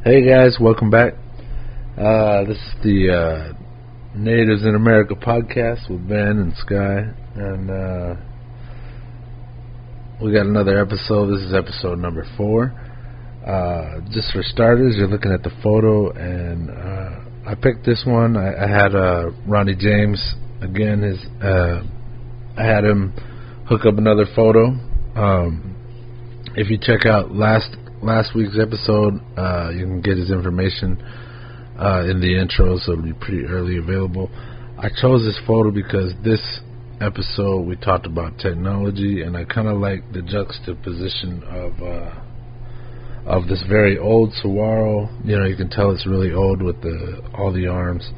Hey guys, welcome back. This is the Natives in America podcast with Ben and Sky, and we got another episode. This is episode number 4. Just for starters, you're looking at the photo, and I picked this one. I had Ronnie James again. I had him hook up another photo. If you check out last week's episode, you can get his information in the intro, so it'll be pretty early available. I chose this photo because this episode we talked about technology, and I kind of like the juxtaposition of this very old saguaro. You know, you can tell it's really old with all the arms,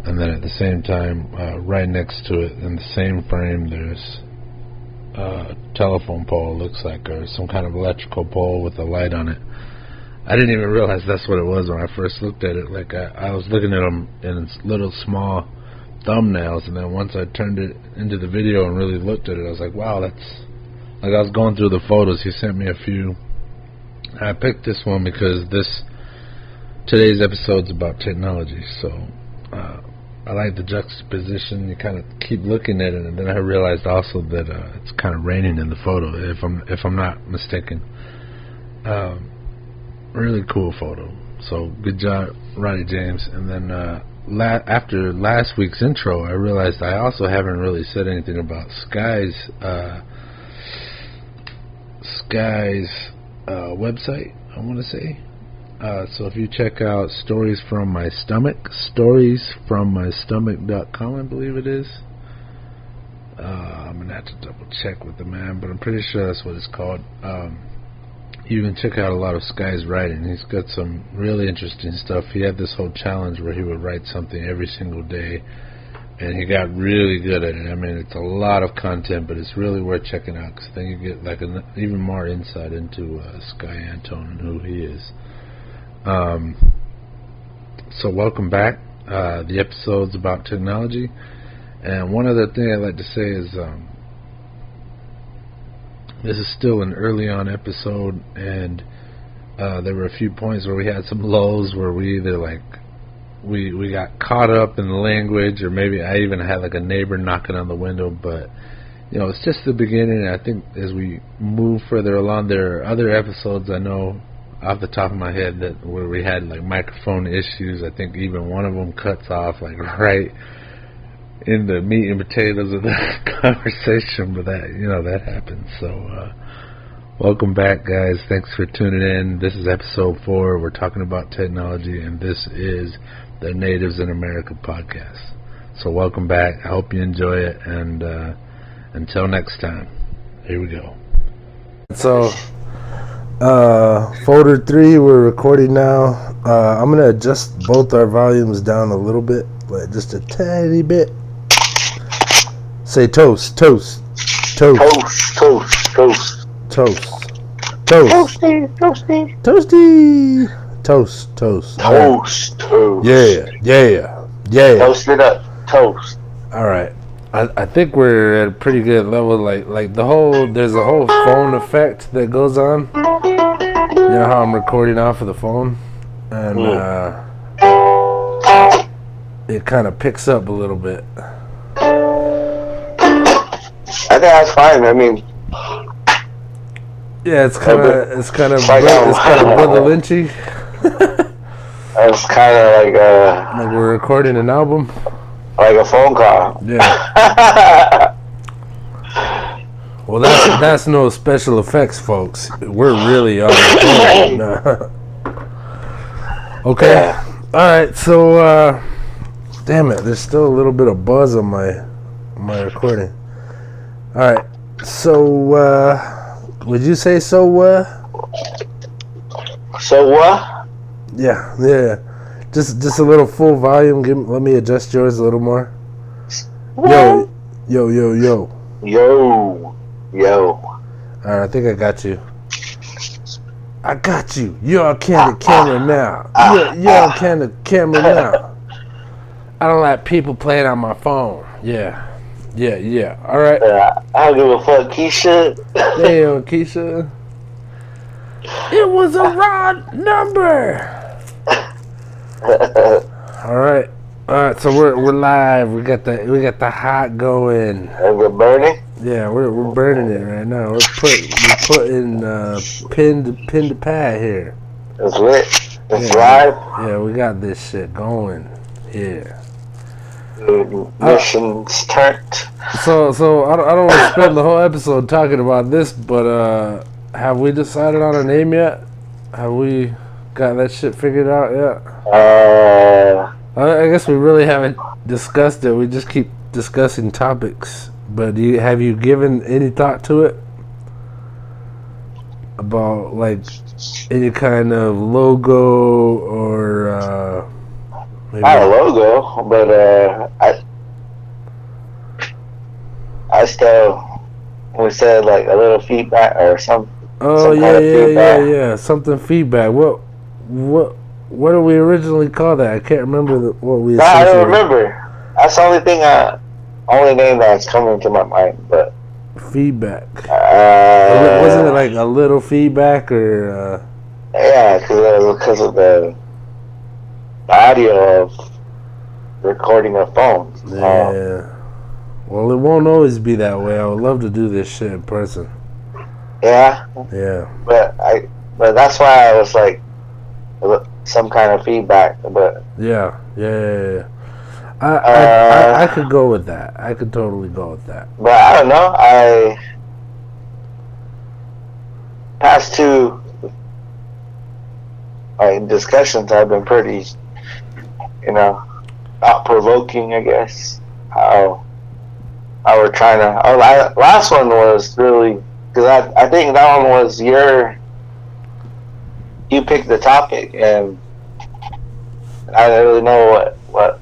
and then at the same time, right next to it in the same frame, there's telephone pole, looks like, or some kind of electrical pole with a light on it. I didn't even realize that's what it was when I first looked at it. Like I was looking at them in little small thumbnails, and then once I turned it into the video and really looked at it, I was like, wow, that's like, I was going through the photos. He sent me a few. I picked this one because today's episode's about technology, so I like the juxtaposition. You kind of keep looking at it, and then I realized also that it's kind of raining in the photo, if I'm not mistaken. Really cool photo. So good job, Ronnie James. And then after last week's intro, I realized I also haven't really said anything about Sky's website, I want to say. So if you check out Stories from My Stomach, storiesfrommystomach.com, I believe it is. I'm going to have to double check with the man, but I'm pretty sure that's what it's called. You can check out a lot of Sky's writing. He's got some really interesting stuff. He had this whole challenge where he would write something every single day, and he got really good at it. I mean, it's a lot of content, but it's really worth checking out, because then you get like even more insight into Sky Antone and who he is. So welcome back. The episode's about technology, and one other thing I'd like to say is this is still an early on episode, and there were a few points where we had some lulls where we either we got caught up in the language, or maybe I even had like a neighbor knocking on the window. But you know, it's just the beginning. I think as we move further along, there are other episodes I know off the top of my head where we had like microphone issues. I think even one of them cuts off like right in the meat and potatoes of the conversation, but that happens. So welcome back, guys. Thanks for tuning in. This is episode 4. We're talking about technology, and this is the Natives in America podcast. So welcome back. I hope you enjoy it, and until next time, here we go. So folder 3, we're recording now. I'm going to adjust both our volumes down a little bit, but just a tiny bit. Say toast, toast, toast. Toast, toast, toast. Toast. Toast. Toasty, toasty. Toasty. Toast, toast. Toast, toast. Yeah. Toast it up, toast. Alright. I think we're at a pretty good level. Like there's a whole phone effect that goes on. You know how I'm recording off of the phone? And it kind of picks up a little bit. I think that's fine. I mean, yeah, it's kind of Brother Lynchy. It's kind of like we're recording an album, like a phone call. Yeah. Well, that's no special effects, folks. We're really on the Okay. Yeah. All right. So, damn it, there's still a little bit of buzz on my recording. All right. So, would you say so? So what? Yeah. Just a little full volume. Let me adjust yours a little more. What? Yo. Yo. All right, I think I got you. You're on camera now. You're on camera now. I don't like people playing on my phone. Yeah. All right. I don't give a fuck, Keisha. Damn, Keisha. It was a wrong number. All right. So we're live. We got the hot going. And we're burning. Yeah, we're burning it right now. We're putting pin to pad here. It's lit. It's Yeah, live. yeah, we got this shit going here. Missions turned. So I don't want to spend the whole episode talking about this, but have we decided on a name yet? Have we got that shit figured out yet? I guess we really haven't discussed it. We just keep discussing topics. But have you given any thought to it? About like any kind of logo or maybe not a logo, but I still, we said like a little feedback or some. Oh some yeah, kind of yeah, feedback. yeah. Something feedback. What do we originally call that? I can't remember what we. No, I don't remember. That's the only thing. Only name that's coming to my mind. But feedback. Wasn't it like a little feedback or? Yeah, because of the audio of recording a phone. Yeah. Well, it won't always be that way. I would love to do this shit in person. Yeah. Yeah. But that's why I was like, some kind of feedback. But yeah. I could go with that. I could totally go with that. But I don't know. Past two discussions have been pretty, thought provoking. I guess how we're trying to. Last one was really because I think that one was you picked the topic and I didn't really know what.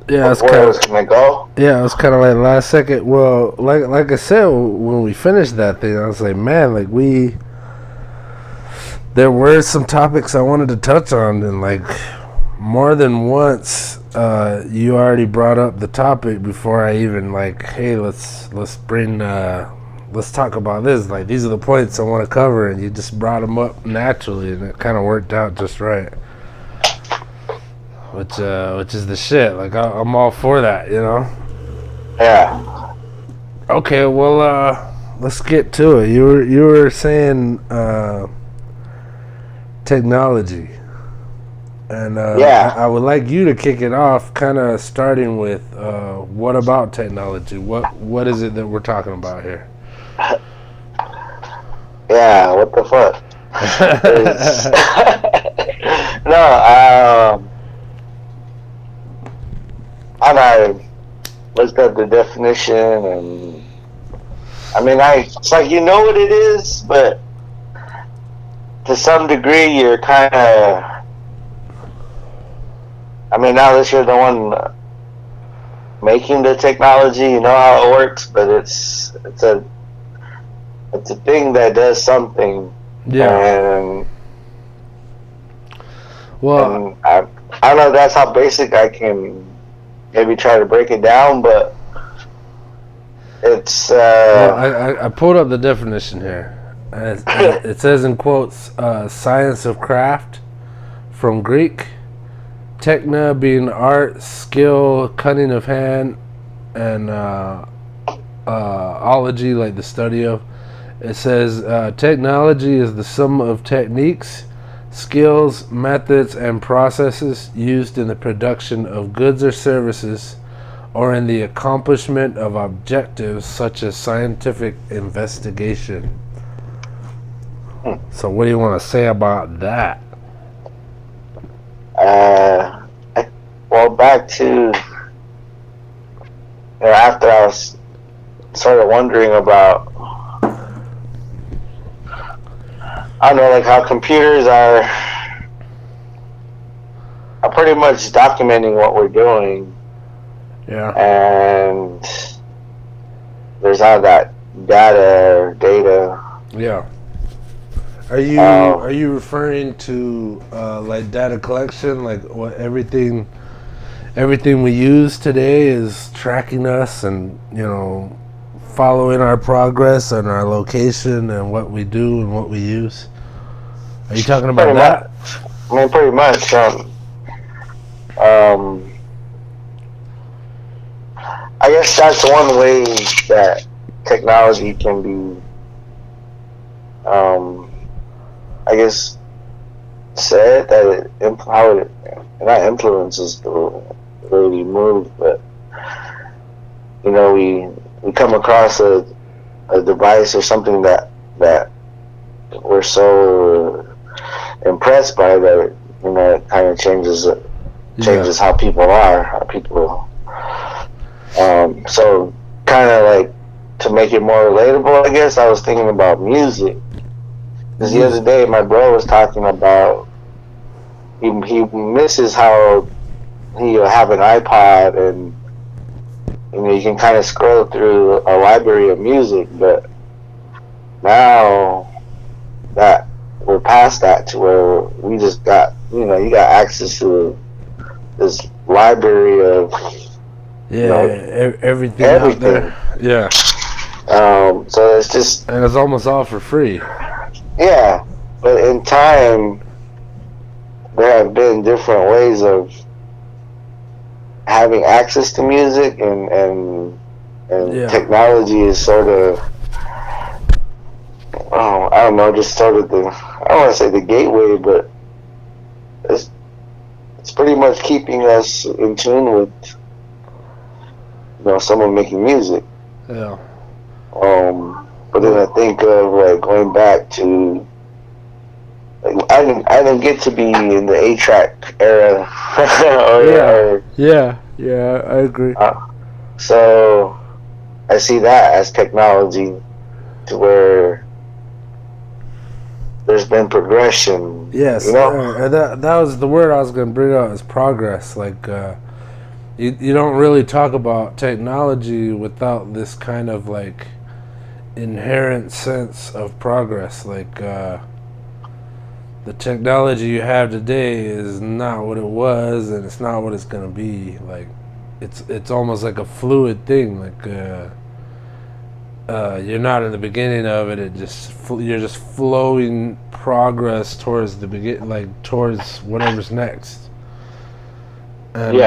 Yeah, it's where it was gonna go. Yeah, it was kind of like last second. Well, like I said, when we finished that thing, I was like, man, like there were some topics I wanted to touch on, and like more than once, you already brought up the topic before I even like, hey, let's talk about this. Like these are the points I want to cover, and you just brought them up naturally, and it kind of worked out just right. Which is the shit. Like I'm all for that, Yeah. Okay, well, let's get to it. You were saying technology, and yeah. I would like you to kick it off, kind of starting with what about technology? What is it that we're talking about here? Yeah. What the fuck? No. And I looked up the definition, and I mean, it's like what it is, but to some degree, you're kind of. I mean, now that you're the one making the technology, you know how it works, but it's a thing that does something. Yeah. And well, I don't know if that's how basic I can. Maybe try to break it down, but it's. Well, I pulled up the definition here. It says in quotes, "science of craft," from Greek, "techna" being art, skill, cunning of hand, and ology, like the study of. It says technology is the sum of techniques, skills, methods, and processes used in the production of goods or services or in the accomplishment of objectives such as scientific investigation. So what do you want to say about that? Well, back to after I was sort of wondering about, I don't know, like how computers are pretty much documenting what we're doing. Yeah. And there's all that data. Yeah. Are you referring to like data collection, like what everything we use today is tracking us and following our progress and our location and what we do and what we use? Are you talking about that? I mean, pretty much. Um, I guess that's one way that technology can be, I guess, said that how it not influences the way we move, but we come across a device or something that we're so impressed by that it kind of changes how people are, how people. So kind of like to make it more relatable, I guess I was thinking about music. Because the other day, my bro was talking about he misses how he'll have an iPod and you can kind of scroll through a library of music, but now that we're past that to where we just got you got access to this library of everything out there. Yeah. So it's just, and it's almost all for free. Yeah, but in time, there have been different ways of having access to music, and technology is sort of, I don't know, just sort of I don't want to say the gateway, but it's pretty much keeping us in tune with someone making music. Yeah. But then I think of like going back to, like, I didn't get to be in the 8-track era. Yeah, I agree. So I see that as technology, to where there's been progression. Yes, that was the word I was going to bring up, is progress. Like you don't really talk about technology without this kind of like inherent sense of progress. Like the technology you have today is not what it was, and it's not what it's gonna be. Like it's almost like a fluid thing. Like you're not in the beginning of it. You're just flowing progress towards the begin, like towards whatever's next. And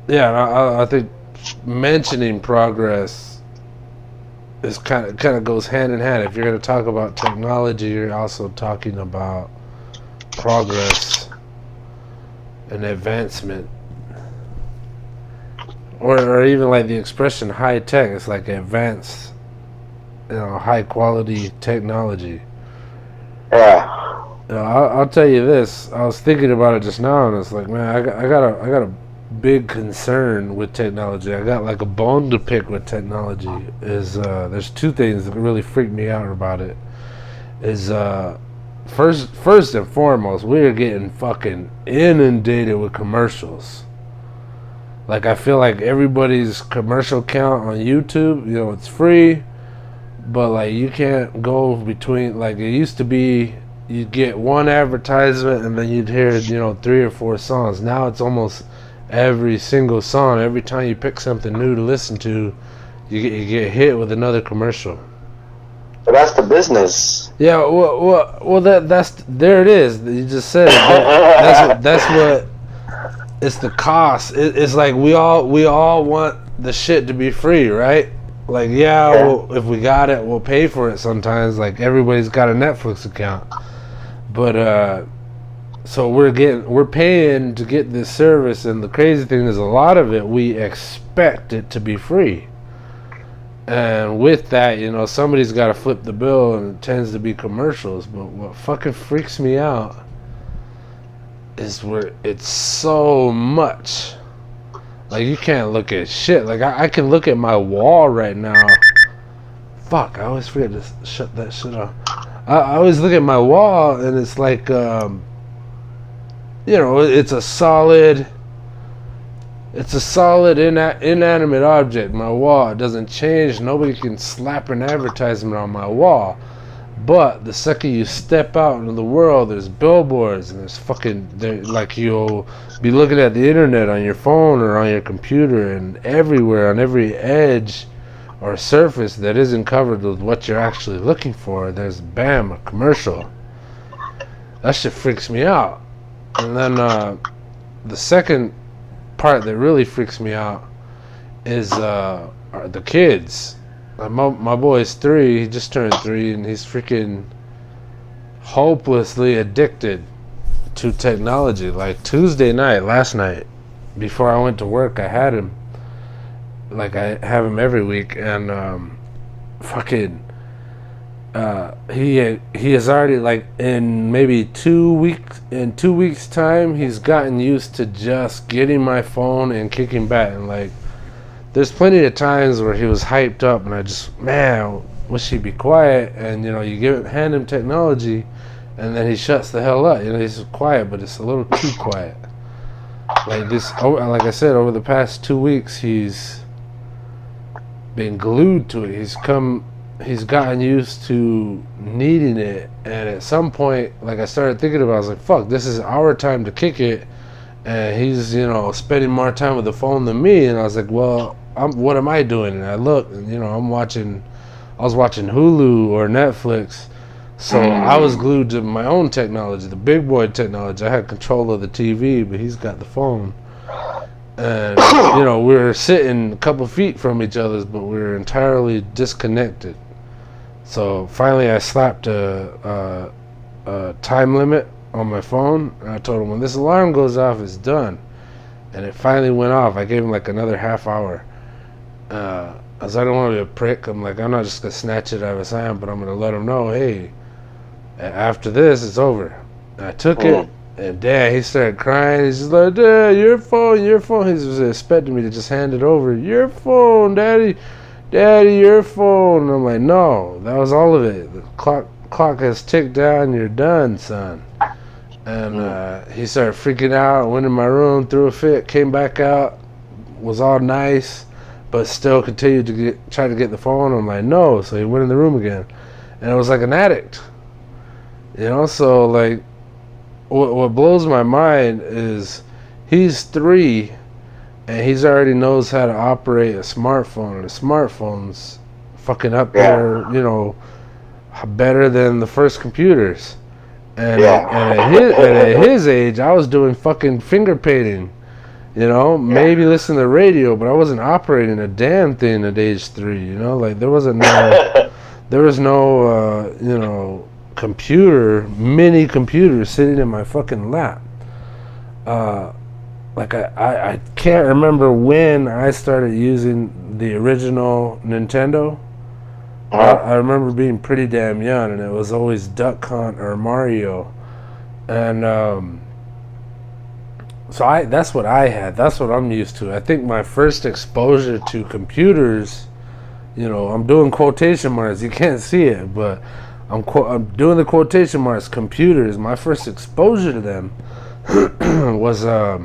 I think mentioning progress is kind of goes hand in hand. If you're going to talk about technology, you're also talking about progress and advancement, or even like the expression high tech. It's like advanced, high quality technology. Yeah. I'll tell you this. I was thinking about it just now, and it's like, man, I got a big concern with technology. I got like a bone to pick with technology. There's two things that really freak me out about it. First and foremost, we're getting fucking inundated with commercials. Like, I feel like everybody's commercial count on YouTube, it's free, but like you can't go between, like it used to be, you'd get one advertisement and then you'd hear 3 or 4 songs. Now it's almost every single song. Every time you pick something new to listen to, you get hit with another commercial. But that's the business. Yeah, well, that's there it is. You just said it. That's what. It's the cost. It's like we all want the shit to be free, right? Like, well, if we got it, we'll pay for it sometimes. Like, everybody's got a Netflix account, but so we're paying to get this service, and the crazy thing is, a lot of it we expect it to be free. And with that, somebody's got to flip the bill, and it tends to be commercials. But what fucking freaks me out is where it's so much. Like, you can't look at shit. Like, I can look at my wall right now. Fuck, I always forget to shut that shit off. I always look at my wall, and it's like, it's a solid... It's a solid inanimate object, my wall. It doesn't change. Nobody can slap an advertisement on my wall. But the second you step out into the world, there's billboards, and like, you'll be looking at the internet on your phone or on your computer, and everywhere, on every edge or surface that isn't covered with what you're actually looking for, there's, bam, a commercial. That shit freaks me out. And then the second part that really freaks me out is are the kids. My boy's 3. He just turned 3, and he's freaking hopelessly addicted to technology. Like Tuesday night, last night, before I went to work, I had him. Like I have him every week, and fucking. He has already, like, in maybe 2 weeks time, he's gotten used to just getting my phone and kicking back. And like, there's plenty of times where he was hyped up, and I just, man, wish he'd be quiet. And you hand him technology, and then he shuts the hell up. He's quiet, but it's a little too quiet. Like I said, over the past 2 weeks, he's been glued to it. He's gotten used to needing it, and at some point, like, I started thinking about it, I was like, fuck, this is our time to kick it, and he's, spending more time with the phone than me. And I was like, well, what am I doing? And I looked, and I was watching Hulu or Netflix, so I was glued to my own technology, the big boy technology. I had control of the TV, but he's got the phone. And we were sitting a couple feet from each other, but we were entirely disconnected. So finally, I slapped a time limit on my phone, and I told him, when this alarm goes off, it's done. And it finally went off. I gave him like another half hour. As I don't want to be a prick, I'm like, I'm not just gonna snatch it out of his hand, but I'm gonna let him know, hey, after this, it's over. And I took it, and Dad, he started crying. He's just like, Dad, your phone, your phone. He was expecting me to just hand it over. Your phone, Daddy, your phone. And I'm like, no, that was all of it. The clock has ticked down. You're done, son. And he started freaking out. Went in my room, threw a fit, came back out, was all nice, but still continued to try to get the phone. I'm like, no. So he went in the room again, and it was like an addict. So like, what blows my mind is he's 3, and he's already knows how to operate a smartphone, and the smartphone's fucking up there, better than the first computers. And at his age, I was doing fucking finger painting. Maybe listen to the radio, but I wasn't operating a damn thing at age 3. Like, there was no mini computer sitting in my fucking lap. Like, I can't remember when I started using the original Nintendo. I remember being pretty damn young, and it was always Duck Hunt or Mario. And so that's what I had. That's what I'm used to. I think my first exposure to computers, I'm doing quotation marks. You can't see it, but I'm doing the quotation marks. Computers. My first exposure to them was a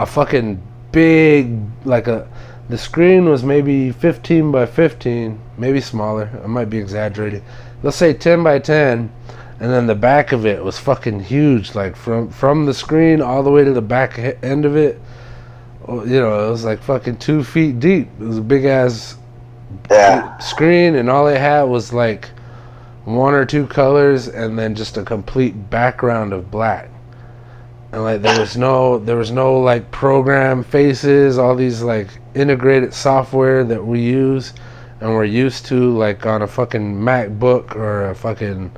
fucking big, the screen was maybe 15 by 15, maybe smaller. I might be exaggerating. Let's say 10 by 10. And then the back of it was fucking huge, like from the screen all the way to the back end of it. It was like fucking 2 feet deep. It was a big ass screen, and all it had was like 1 or 2 colors, and then just a complete background of black. And like there was no like program faces, all these like integrated software that we use and we're used to, like on a fucking MacBook or a fucking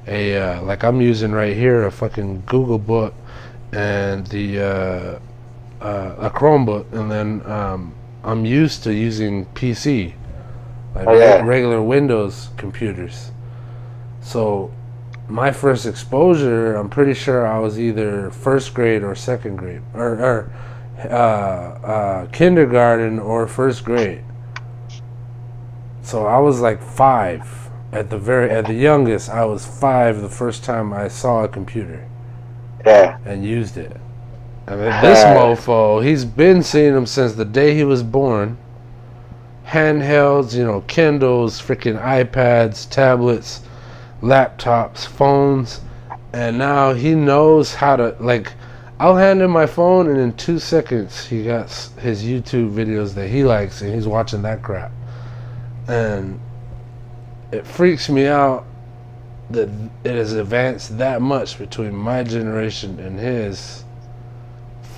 like I'm using right here, a fucking Google book and a Chromebook, and then I'm used to using PC, like regular Windows computers. So my first exposure, I'm pretty sure I was either first grade or second grade, or kindergarten or first grade. So I was like 5. At the youngest, I was 5 the first time I saw a computer. And used it. I mean, this mofo, he's been seeing them since the day he was born. Handhelds, Kindles, freaking iPads, tablets, laptops, phones, and now he knows how to, like, I'll hand him my phone, and in 2 seconds he got his YouTube videos that he likes, and he's watching that crap. And it freaks me out that it has advanced that much between my generation and his.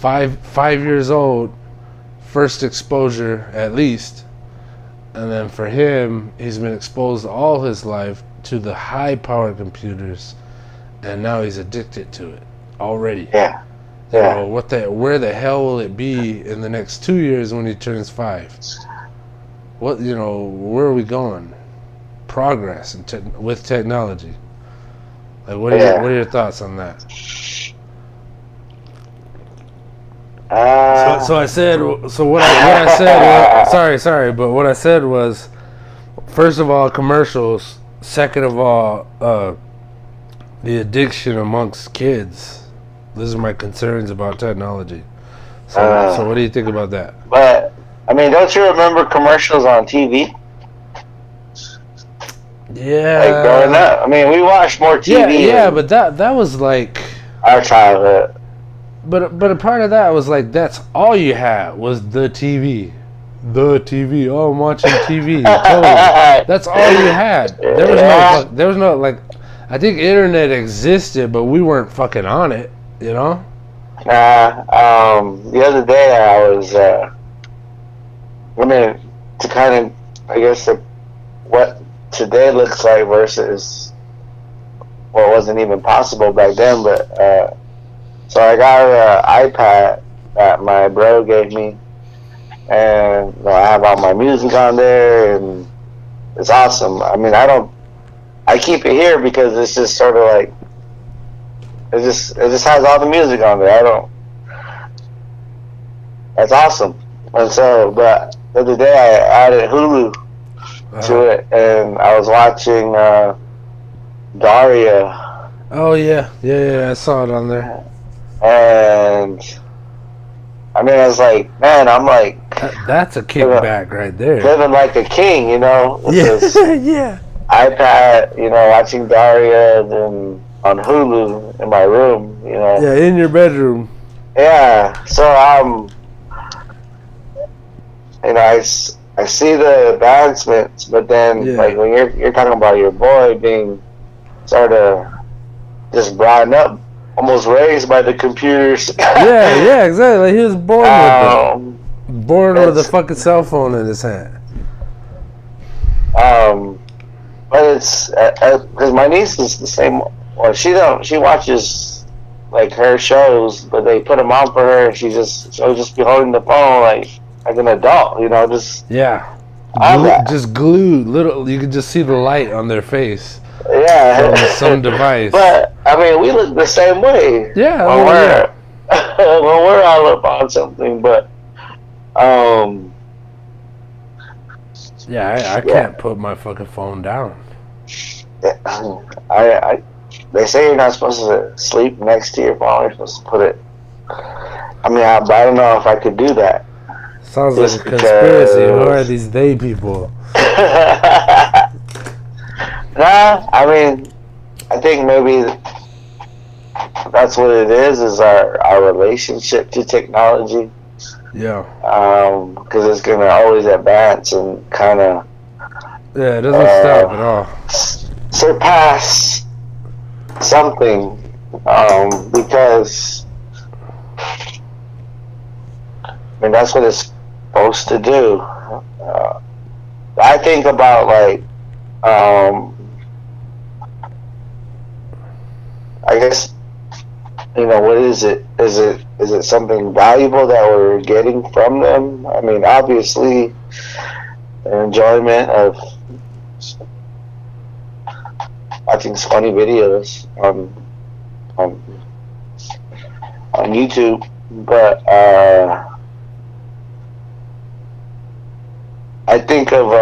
5 years old, first exposure at least, and then for him, he's been exposed all his life to the high-powered computers, and now he's addicted to it already. Yeah. You know, where the hell will it be in the next 2 years when he turns 5? Where are we going? Progress with technology. Like, what are your thoughts on that? So I said. So what I said was but what I said was, first of all, commercials. Second of all, the addiction amongst kids. These are my concerns about technology. So what do you think about that? But I mean, don't you remember commercials on TV? Yeah. Like growing up, I mean, we watched more TV. Yeah, but that was like our childhood. But a part of that was like, that's all you had was the TV. The TV. Oh, I'm watching TV. Totally. That's all you had. There was no like. I think internet existed, but we weren't fucking on it. You know. The other day I was. To kind of, I guess, what today looks like versus what wasn't even possible back then, but. So I got an iPad that my bro gave me, and I have all my music on there, and it's awesome. I mean, I keep it here because it's just sort of like, it just has all the music on there. That's awesome. And so, but the other day I added Hulu to it, and I was watching Daria. Oh yeah, I saw it on there. And I mean, I was like, man, I'm like, that's a kickback right there. Living like a king, with this yeah. iPad, watching Daria, and on Hulu in my room, Yeah, in your bedroom. Yeah, so I see the advancements, but then like when you're talking about your boy being sort of just brought up. Almost raised by the computers. yeah, exactly. Like he was born with a fucking cell phone in his hand. But it's because my niece is the same. Well, she watches like her shows, but they put them on for her, and she'll just be holding the phone like an adult, just just glued. Little, you could just see the light on their face. Yeah, from some device. But I mean, we look the same way. Yeah, when we're all up on something. But I can't put my fucking phone down. They say you're not supposed to sleep next to your phone. You're supposed to put it. I mean, I don't know if I could do that. Sounds like a conspiracy. Who are these they people? Nah, I mean, I think maybe that's what it is our relationship to technology. Yeah. Because it's going to always advance and kind of... Yeah, it doesn't stop at all. Surpass something. Because... I mean, that's what it's supposed to do. I think about, like... I guess, what is it? Is it something valuable that we're getting from them? I mean, obviously, the enjoyment of watching funny videos on YouTube, but I think of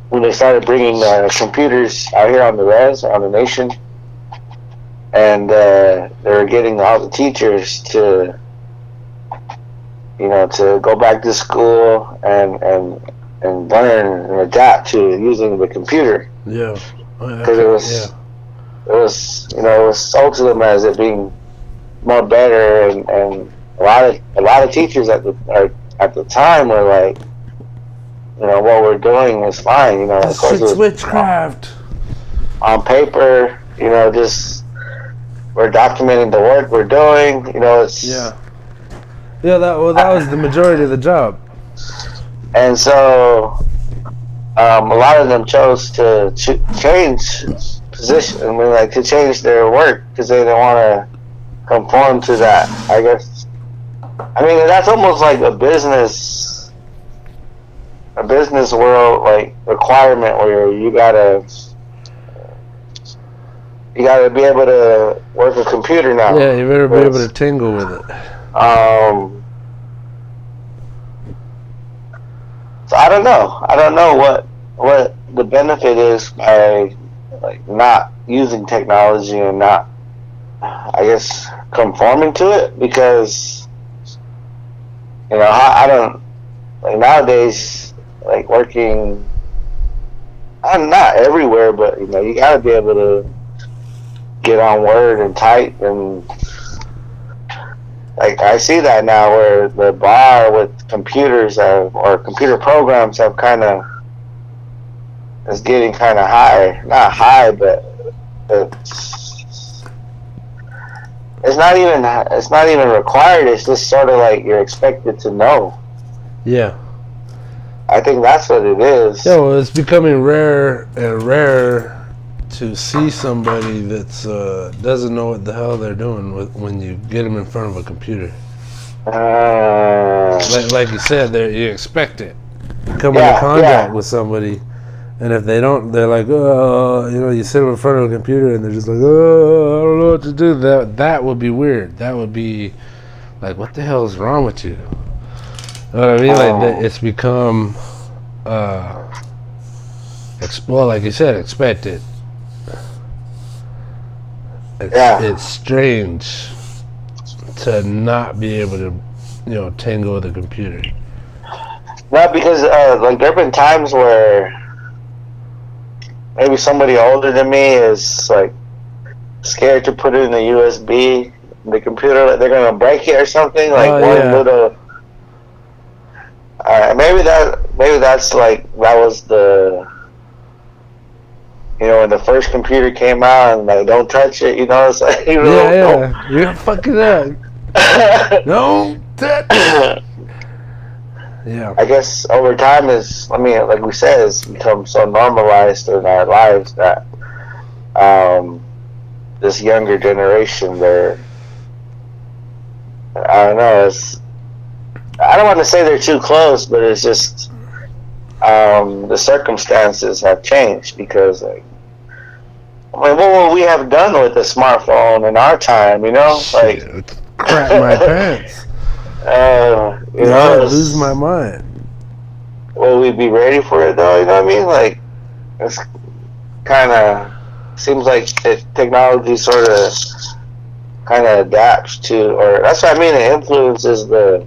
when they started bringing computers out here on the nation, and they were getting all the teachers to go back to school and learn and adapt to using the computer. Yeah, because it was sold to them as it being more better, and a lot of teachers at the time were like, what we're doing is fine. It's witchcraft. on paper. Just we're documenting the work we're doing. It's that was the majority of the job. And so a lot of them chose to change position. I mean, like to change their work because they didn't want to conform to that. I guess. I mean, that's almost like a business world like requirement where you gotta be able to work a computer now. Yeah, you better be able to tingle with it. So I don't know what the benefit is by like not using technology and not, I guess, conforming to it, because I don't like nowadays, like working, I'm not everywhere, but you gotta be able to get on Word and type, and like I see that now where the bar with computers or computer programs have is getting kind of high. Not high, but it's not even required. It's just sort of like you're expected to know. Yeah. I think that's what it is. Yeah, well, it's becoming rarer and rarer to see somebody that's doesn't know what the hell they're doing when you get them in front of a computer. Like you said, you expect it. You come into contact with somebody, and if they don't, they're like, oh, you sit them in front of a computer, and they're just like, oh, I don't know what to do. That would be weird. That would be like, what the hell is wrong with you? You know what I mean? Like it's become, well, like you said, expected. It's strange to not be able to, tangle with a computer. Not because, like, there have been times where maybe somebody older than me is, like, scared to put it in the USB, the computer, like they're going to break it or something, like little... maybe that's, like, that was the... when the first computer came out and like, don't touch it, it's like, you're gonna fuck it up. Don't touch it. Yeah. I guess over time like we said, it's become so normalized in our lives that this younger generation, I don't know, I don't want to say they're too close, but it's just the circumstances have changed because, like, what would we have done with a smartphone in our time? Like, crap my pants. Lose my mind. Will we be ready for it though? You know what I mean? Like, it's kind of seems like technology sort of kind of adapts to, or that's what I mean. It influences the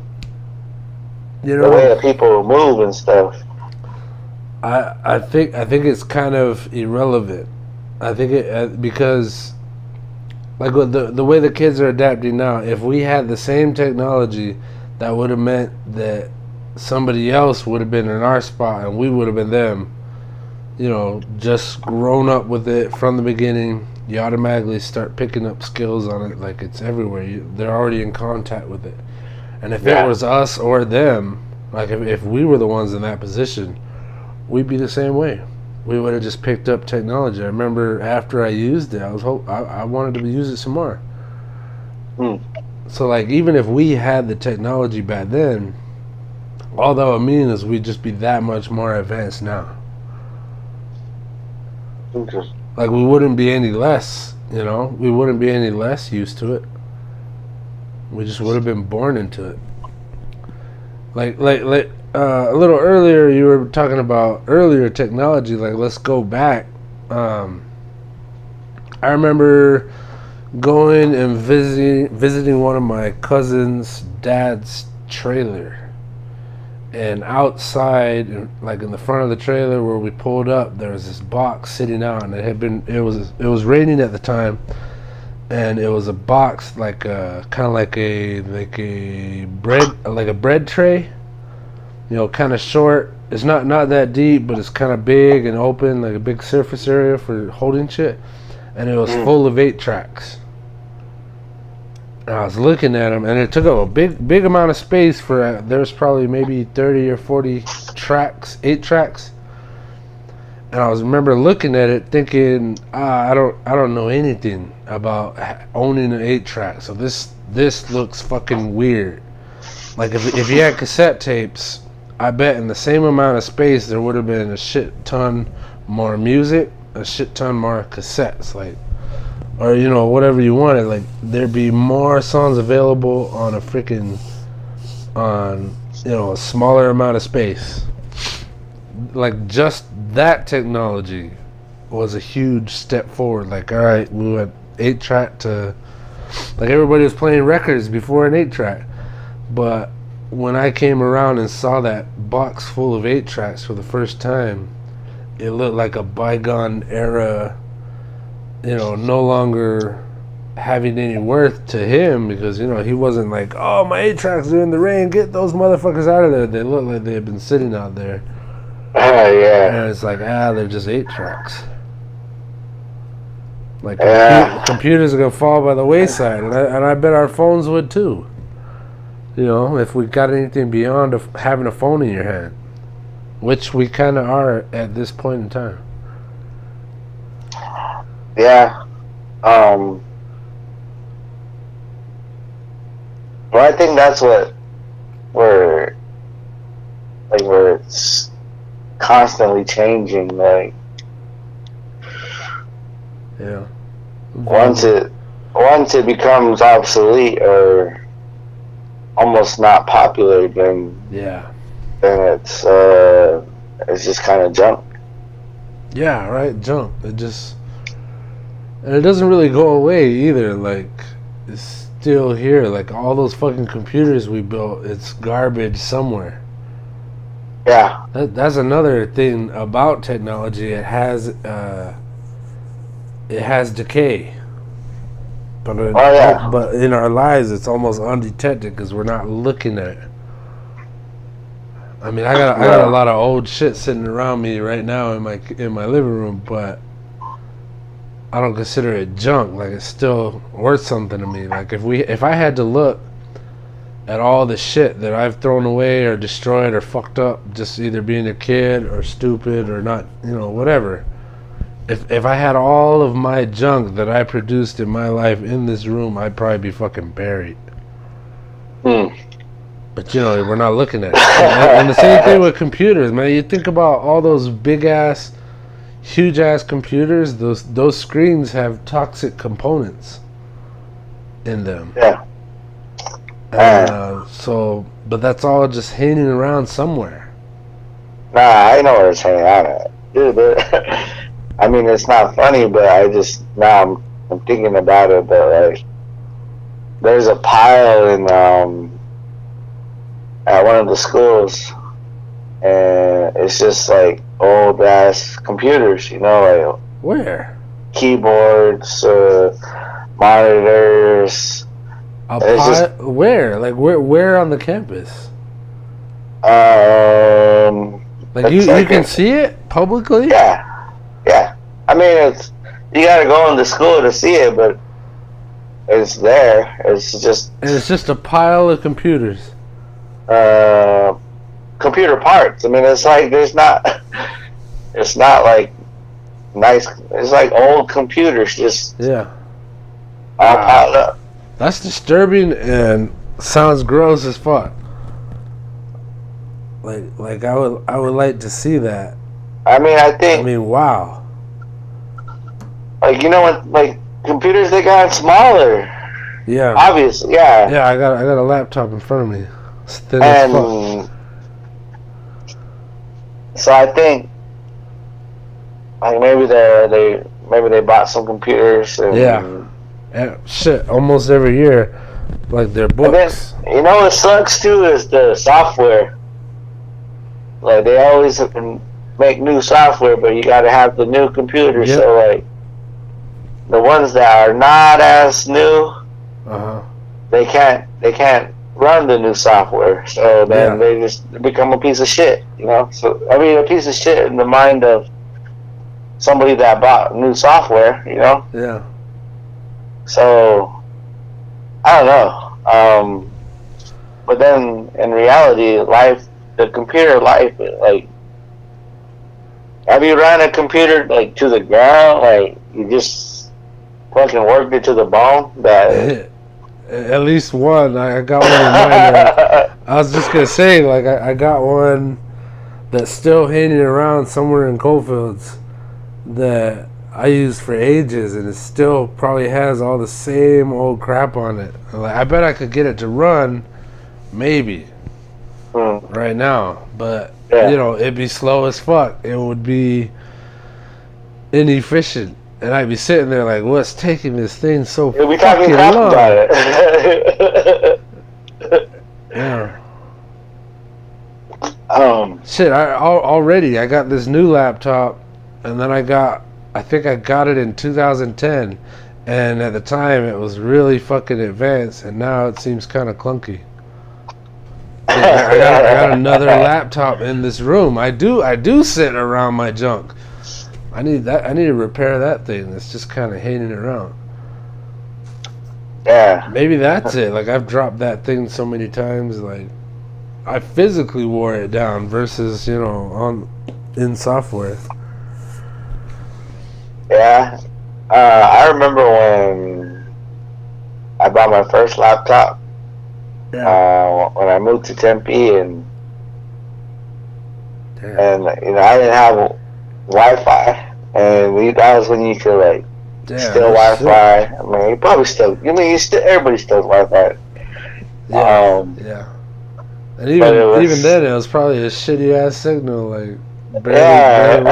way that people move and stuff. I think it's kind of irrelevant. I think it because, like, the way the kids are adapting now, if we had the same technology, that would have meant that somebody else would have been in our spot and we would have been them. Just grown up with it from the beginning. You automatically start picking up skills on it, like it's everywhere. They're already in contact with it. And if it was us or them, like if we were the ones in that position, we'd be the same way. We would have just picked up technology. I remember after I used it, I wanted to use it some more. So, like, even if we had the technology back then, all that would mean is we'd just be that much more advanced now. Okay. Like, we wouldn't be any less, we wouldn't be any less used to it. We just would have been born into it. Like a little earlier, you were talking about earlier technology. Like, let's go back. I remember going and visiting one of my cousin's dad's trailer, and outside, like in the front of the trailer where we pulled up, there was this box sitting out, and it was raining at the time, and it was a box like kind of like a bread tray. Kind of short. It's not that deep, but it's kind of big and open, like a big surface area for holding shit. And it was full of 8 tracks. And I was looking at them, and it took up a big amount of space for. There's probably maybe 30 or 40 tracks, 8 tracks. And I remember looking at it, thinking, I don't know anything about owning an 8 track, so this looks fucking weird. Like if you had cassette tapes, I bet in the same amount of space there would have been a shit ton more music, a shit ton more cassettes, like, or whatever you wanted. Like there'd be more songs available on a smaller amount of space. Like just that technology was a huge step forward. Like, all right, we went 8 track to, like, everybody was playing records before an 8 track, but when I came around and saw that box full of 8 tracks for the first time, it looked like a bygone era, no longer having any worth to him, because he wasn't like, oh, my 8 tracks are in the rain, get those motherfuckers out of there. They looked like they had been sitting out there. Yeah. And it's like, they're just 8 tracks. Like, computers are going to fall by the wayside. And I bet our phones would too. If we got anything beyond having a phone in your hand. Which we kind of are at this point in time. Yeah. Well, I think that's what we're constantly changing, like, yeah, once it becomes obsolete or almost not popular, then it's just kind of junk. Yeah, right, junk. And it doesn't really go away either. Like, it's still here. Like all those fucking computers we built, it's garbage somewhere. Yeah, that's another thing about technology. It has decay, but but in our lives, it's almost undetected because we're not looking at it. I mean, I got a lot of old shit sitting around me right now in my living room, but I don't consider it junk. Like, it's still worth something to me. Like if I had to look at all the shit that I've thrown away or destroyed or fucked up, just either being a kid or stupid or not, whatever. If I had all of my junk that I produced in my life in this room, I'd probably be fucking buried. But we're not looking at it. And the same thing with computers, man. You think about all those big ass, huge ass computers. Those screens have toxic components in them. Yeah. But that's all just hanging around somewhere. Nah, I know where it's hanging out at. Dude, I mean, it's not funny, but I'm thinking about it, but like, there's a pile at one of the schools, and it's just like old ass computers, like where? Keyboards, monitors. Where? Like where on the campus? Like you can see it publicly? Yeah. I mean, you gotta go into school to see it, but it's there. It's just a pile of computers. Computer parts. I mean, it's like it's not like nice. It's like old computers, just all piled up. That's disturbing and sounds gross as fuck. Like I would like to see that. I mean, wow. Like, what, like, computers, they got smaller. Yeah. Obviously, yeah. Yeah, I got a laptop in front of me. It's thin as fuck. So I think, like, maybe they bought some computers. And shit, almost every year, like their books. And then, what sucks too is the software. Like, they always make new software, but you gotta have the new computer. Yep. So, like, the ones that are not as new, they can't run the new software. So then they just become a piece of shit, you know. So I mean, a piece of shit in the mind of somebody that bought new software, you know. Yeah. So I don't know. But then in reality, life, the computer life, like, have you ran a computer like to the ground? Like you just fucking worked it to the bone? That At least one. I got one in mind. Like, I was just gonna say, like, I got one that's still hanging around somewhere in Coalfields that I used for ages, and it still probably has all the same old crap on it. Like, I bet I could get it to run, maybe, right now, but you know, it'd be slow as fuck. It would be inefficient. And I'd be sitting there like, what's taking this thing so fucking long? About it. Yeah. Shit, already I got this new laptop, and then I think I got it in 2010, and at the time it was really fucking advanced, and now it seems kind of clunky. I got another laptop in this room. I do sit around my junk. I need to repair that thing that's just kind of hanging around. Yeah. Maybe that's it. Like, I've dropped that thing so many times, like, I physically wore it down versus, you know, in software. Yeah. I remember when I bought my first laptop. Yeah. When I moved to Tempe, and you know, I didn't have Wi-Fi, and that was when you could like steal Wi-Fi. I mean, you probably still. I mean, everybody steals Wi-Fi. Yeah. And even then, it was probably a shitty ass signal, like barely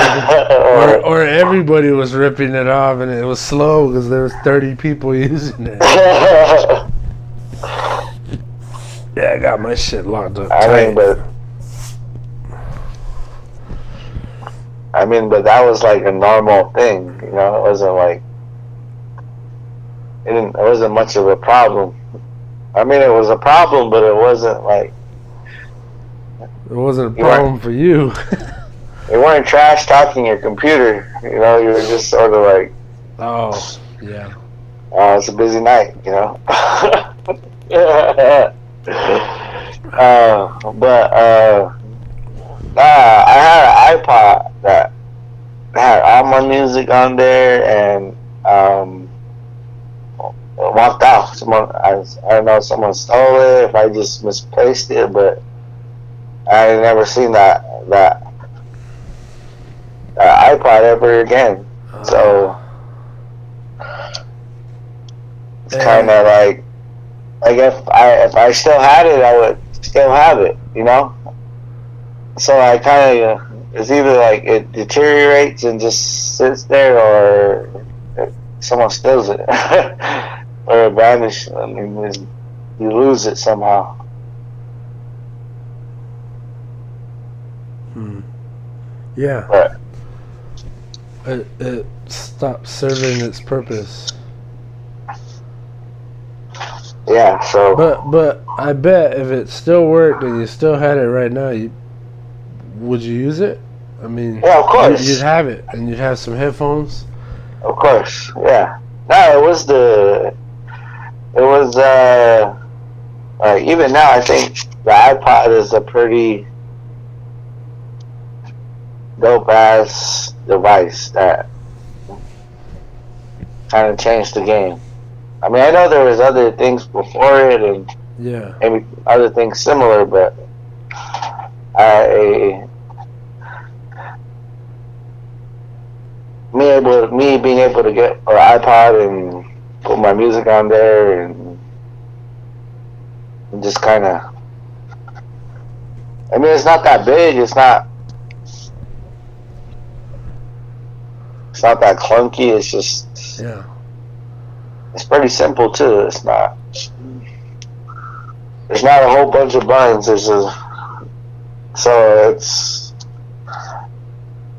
or everybody was ripping it off, and it was slow because there was 30 people using it. Yeah, I got my shit locked up tight. But that was like a normal thing, you know. It wasn't like it wasn't much of a problem. I mean, it was a problem, but it wasn't like it wasn't a problem for you. You weren't trash talking your computer, you know. You were just sort of like, oh yeah, it's a busy night, you know. I had an iPod that had all my music on there, and walked out. I don't know if someone stole it, if I just misplaced it, but I had never seen that iPod ever again. So it's kind of like if I still had it, I would still have it, you know. So I kind of, it's either like it deteriorates and just sits there, or someone steals it or it vanishes. I mean, you lose it somehow. Yeah. But it stopped serving its purpose. Yeah. So. But I bet if it still worked and you still had it right now, would you use it? I mean, yeah, of course. You'd have it, and you'd have some headphones. Of course, yeah. No, it was even now I think the iPod is a pretty dope ass device that kind of changed the game. I mean, I know there was other things before it and maybe other things similar, but me being able to get an iPod and put my music on there and just kind of, I mean, it's not that big, it's not that clunky, it's just, it's pretty simple too. There's not a whole bunch of buttons, so it's,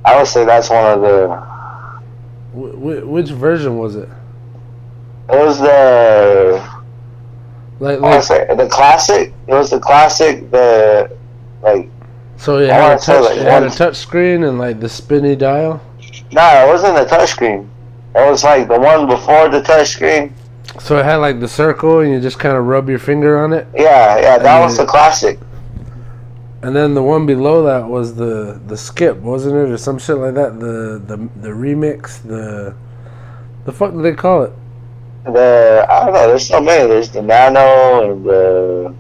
I would say that's one of the. Which version was it? It was the Like the classic. It was the classic. So it had a touch screen and like the spinny dial. No, it wasn't a touch screen. It was like the one before the touch screen. So it had like the circle, and you just kind of rub your finger on it. Yeah, that was the classic. And then the one below that was the skip, wasn't it, or some shit like that? The remix, the fuck do they call it? I don't know. There's so many. There's the nano and the.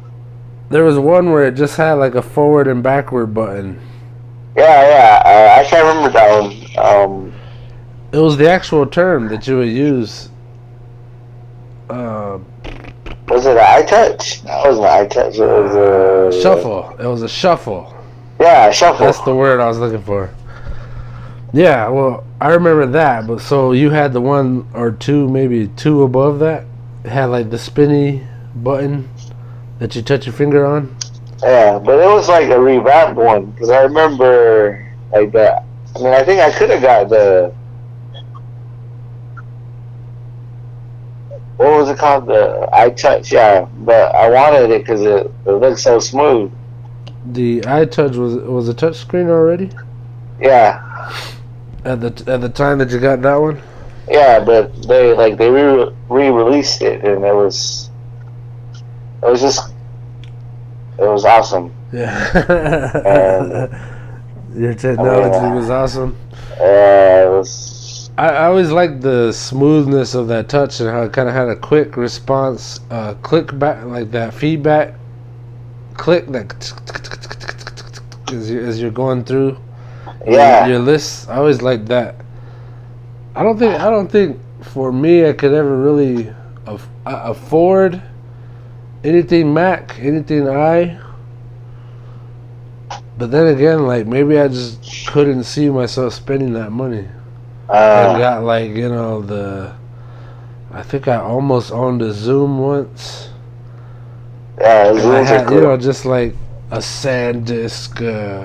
There was one where it just had like a forward and backward button. Yeah. I can't remember that one. It was the actual term that you would use. Was it an iTouch? No, it wasn't an iTouch. It was a shuffle. It was a shuffle. Yeah, a shuffle. That's the word I was looking for. Yeah, well, I remember that. But so you had the one or two, maybe two above that. It had like the spinny button that you touch your finger on. Yeah, but it was like a revamped one because I remember like that. I mean, I think I could have got the. What was it called? The iTouch, yeah. But I wanted it because it looked so smooth. The iTouch was a touch screen already? Yeah. At the time that you got that one? Yeah, but they re-released it and it was awesome. Yeah. Your technology was awesome. It was. I always liked the smoothness of that touch and how it kind of had a quick response, click back, like that feedback, click that as you're going through your lists. I always liked that. I don't think for me I could ever really afford anything Mac, anything I. But then again, like maybe I just couldn't see myself spending that money. I got like, you know, I think I almost owned a Zoom once. Yeah, I had, cool. You know, just like a SanDisk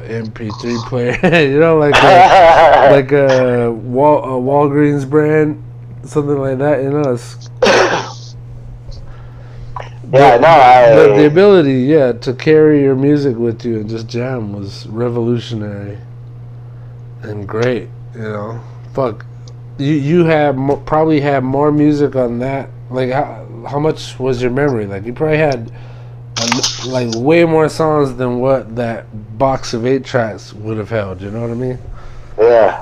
MP3 player, you know, like a Walgreens brand, something like that, you know. The ability, to carry your music with you and just jam was revolutionary and great, you know. Fuck, you probably had more music on that. Like, how much was your memory? Like, you probably had like way more songs than what that box of 8 tracks would have held. You know what I mean? Yeah,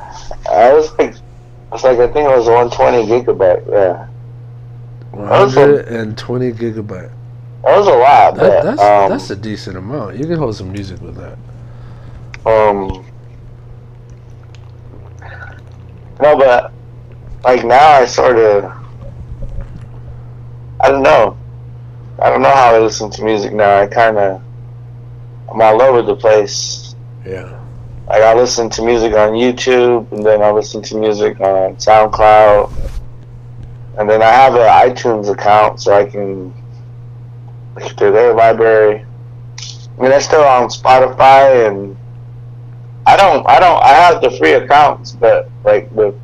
I think it was 120 gigabyte. Yeah, 120 gigabyte. That was a lot. That's a decent amount. You can hold some music with that. No, but like now I sort of, I don't know how I listen to music now. I'm all over the place. Yeah. Like I listen to music on YouTube, and then I listen to music on SoundCloud, and then I have an iTunes account so I can look through their library. I mean, that's still on Spotify, and I have the free accounts, but like with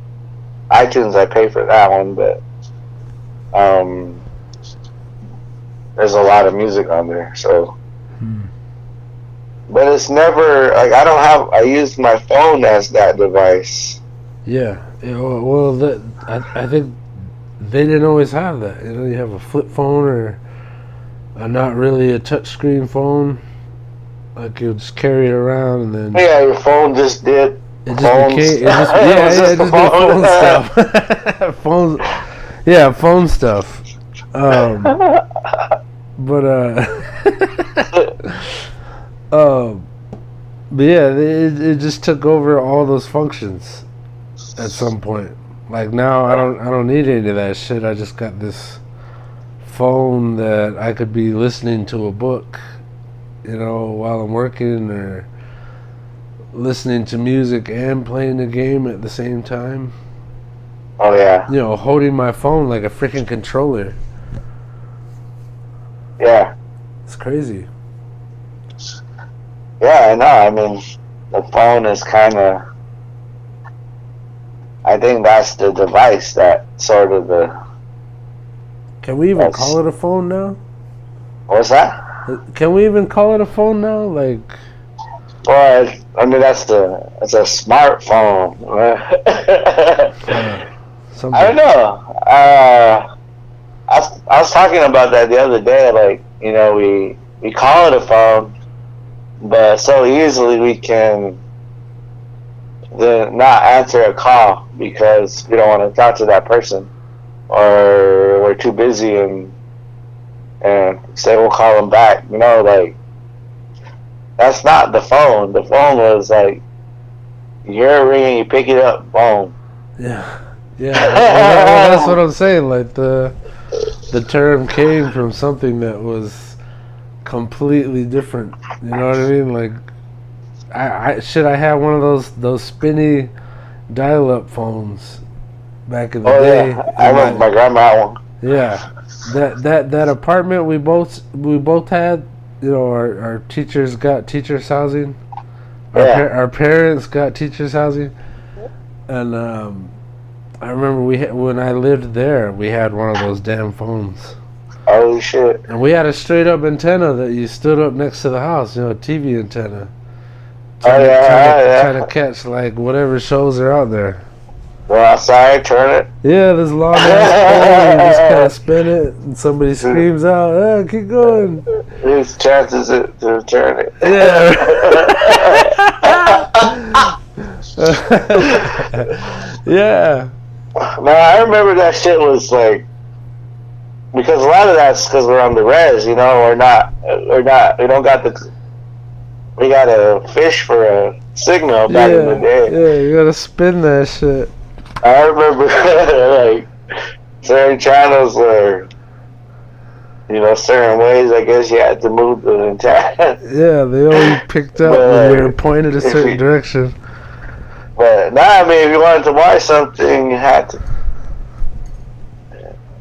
iTunes I pay for that one, but there's a lot of music on there, so but it's never like I use my phone as that device. Yeah, well I think they didn't always have that. You know, you have a flip phone or not really a touchscreen phone. Like you just carry it around and then your phone just did. It just became it just phone stuff. Phone stuff. But yeah, it just took over all those functions at some point. Like now, I don't need any of that shit. I just got this phone that I could be listening to a book, you know, while I'm working, or listening to music and playing the game at the same time. Oh yeah. You know, holding my phone like a freaking controller. Yeah. It's crazy. Yeah, I know. I mean, the phone is kind of. I think that's the device that sort of the. Can we even call it a phone now? What's that? Can we even call it a phone now? Like, well, I mean that's a smartphone. I don't know. I was talking about that the other day. Like, you know, we call it a phone, but so easily we can not answer a call because we don't want to talk to that person, or we're too busy and say we'll call them back. You know, like that's not the phone. The phone was like you're ringing, you pick it up, boom. Yeah. That's what I'm saying. Like the term came from something that was completely different. You know what I mean? Like, I had one of those spinny dial-up phones back in the day. Yeah, I remember my grandma had one. Yeah, that apartment we both had. You know, our teachers got teachers housing. Our parents got teachers housing, and I remember when I lived there, we had one of those damn phones. Holy shit! And we had a straight up antenna that you stood up next to the house. You know, a TV antenna. Trying to catch like whatever shows are out there. Go outside, turn it. Yeah, this long ass phone, you just kind of spin it, and somebody screams out, "Oh, keep going." There's chances to turn it. Yeah. Yeah. Man, I remember that shit was like, because a lot of that's because we're on the res, you know, we don't got we got to fish for a signal back in the day. Yeah, you gotta spin that shit. I remember like certain channels were, you know, certain ways I guess you had to move the antenna. Yeah, they only picked up when you were pointed a certain direction. But now, I mean, if you wanted to watch something, you had to.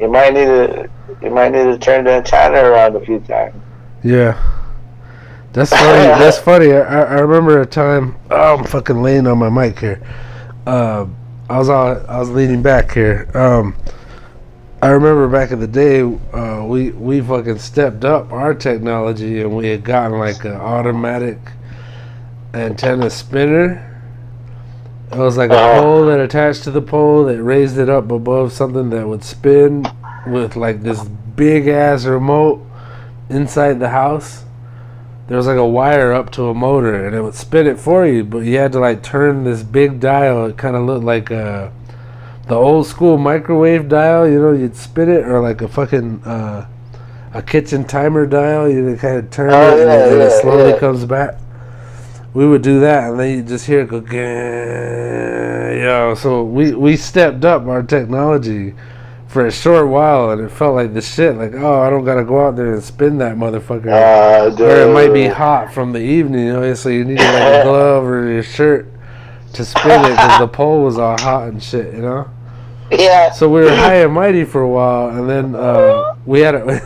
You might need to turn the antenna around a few times. Yeah, that's funny. That's funny. I remember a time. Oh, I'm fucking laying on my mic here. I was leaning back here. I remember back in the day, we fucking stepped up our technology and we had gotten like an automatic antenna spinner. It was like a pole that attached to the pole that raised it up above something that would spin with like this big ass remote inside the house. There was like a wire up to a motor and it would spin it for you, but you had to like turn this big dial. It kind of looked like the old school microwave dial, you know, you'd spin it, or like a fucking a kitchen timer dial. You kind of turn it and it slowly comes back. We would do that, and then you just hear it go, so we stepped up our technology for a short while, and it felt like the shit. Like, oh, I don't gotta go out there and spin that motherfucker, or it might be hot from the evening, you know, so you needed like a glove or your shirt to spin it because the pole was all hot and shit, you know. Yeah. So we were high and mighty for a while, and then we had a.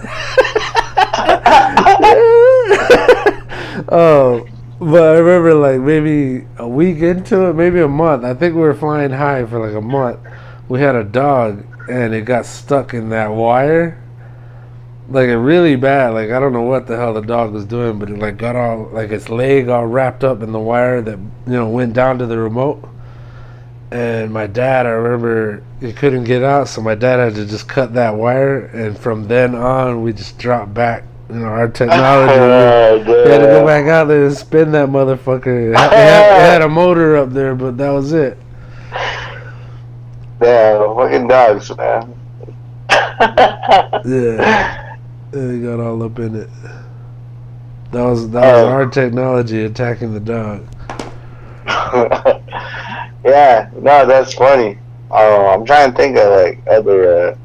But I remember like maybe a week into it, maybe a month. I think we were flying high for like a month. We had a dog and it got stuck in that wire. Like it really bad. Like I don't know what the hell the dog was doing, but it like got all like its leg all wrapped up in the wire that, you know, went down to the remote. And my dad, I remember he couldn't get out, so my dad had to just cut that wire, and from then on we just dropped back. You know, our technology. We had to go back out there and spin that motherfucker. It had a motor up there, but that was it. Yeah, fucking dogs, man. Yeah, they got all up in it. That was our technology attacking the dog. Yeah, no, that's funny. I'm trying to think of like other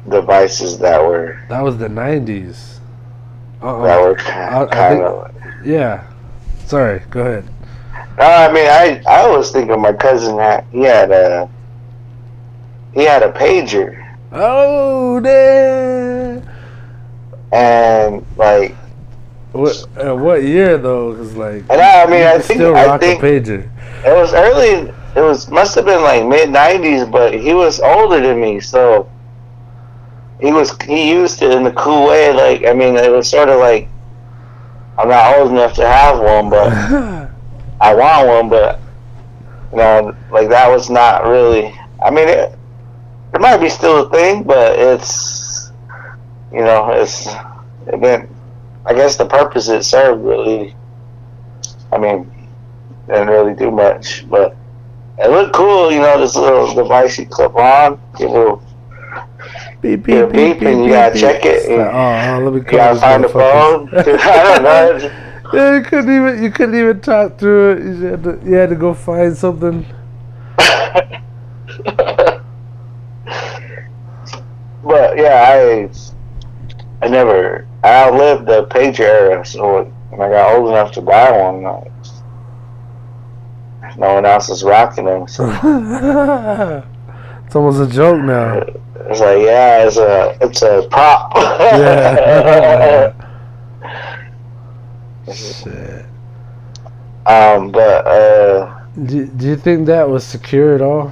devices that were. That was the 90s. That were kind of. Yeah. Sorry. Go ahead. No, I mean, I always think of my cousin. He had a pager. Oh, damn. And like. What year though? Cause like. And I mean, I think still rock a pager. It was early. Must have been like mid '90s, but he was older than me, so. he used it in a cool way. Like, I mean, it was sort of like, I'm not old enough to have one, but I want one. But like that was not really. I mean, it might be still a thing, but it's it meant. I guess the purpose it served really. I mean, didn't really do much, but it looked cool. This little device you clip on, beep, beep, beep, beep, and you gotta check it. Let me you gotta find the phone. I don't know. Yeah, you couldn't even talk through it. You had to go find something. But yeah, I outlived the pager era, so when I got old enough to buy one, no one else is rocking them. So. It's almost a joke now. It's like, yeah, it's a prop. Yeah. Shit. But do you think that was secure at all?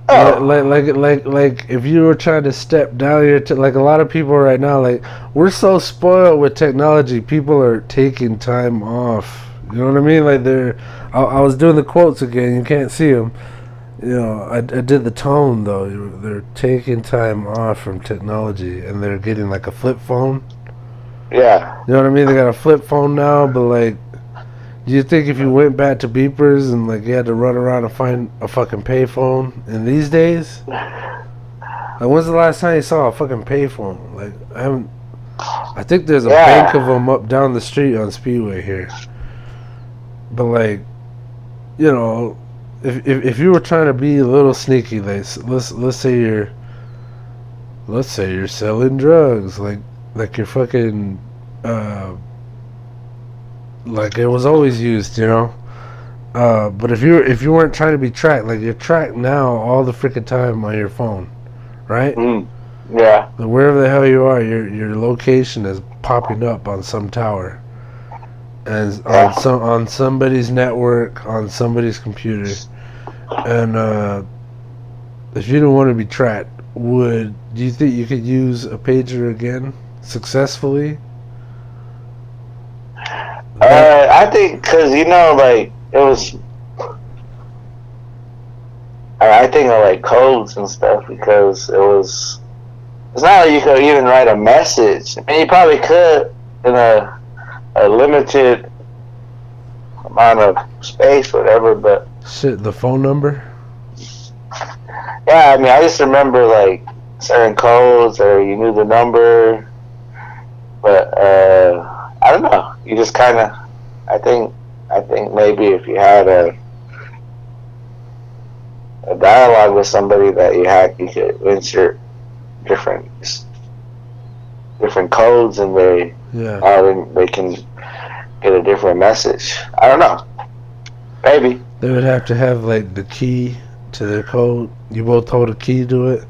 Like if you were trying to step down here to, like, a lot of people right now, like, we're so spoiled with technology, people are taking time off. You know what I mean? Like, I was doing the quotes again. You can't see them. I did the tone though. They're taking time off from technology, and they're getting like a flip phone. Yeah. You know what I mean? They got a flip phone now, but like, do you think if you went back to beepers and like you had to run around and find a fucking payphone in these days? Like, when's the last time you saw a fucking payphone? Like, I think there's a bank of them up down the street on Speedway here. But like, if you were trying to be a little sneaky, like, let's say you're selling drugs, like you're fucking like it was always used, but if you weren't trying to be tracked, like, you're tracked now all the freaking time on your phone, right? Yeah. Like, wherever the hell you are, your location is popping up on some tower, and on somebody's network, on somebody's computer. And if you didn't want to be tracked, do you think you could use a pager again successfully? I think because like it was. I think of like codes and stuff, because it's not like you could even write a message. I mean, you probably could in a limited amount of space, whatever, but. Shit, the phone number? Yeah, I mean, I just remember like certain codes, or you knew the number, but I don't know. You just kind of, I think maybe if you had a dialogue with somebody that you could insert different codes, and they can get a different message. I don't know. Maybe. They would have to have like the key to their code. You both hold a key to it.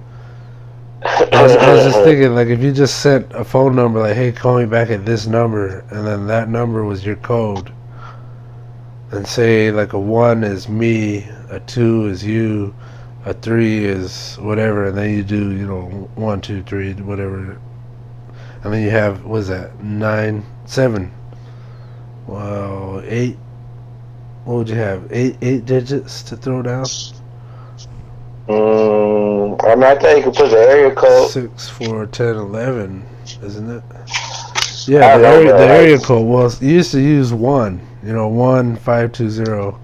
I was just thinking, like, if you just sent a phone number, like, hey, call me back at this number, and then that number was your code, and say like a 1 is me, a 2 is you, a 3 is whatever, and then you do 1, 2, 3, whatever, and then you have, what is that, 9, 7, well, 8. What would you have? 8 digits to throw down? I mean, I thought you could put the area code. 6, 4, 10, 11, isn't it? Yeah, the area code. Well, you used to use 1. 1520.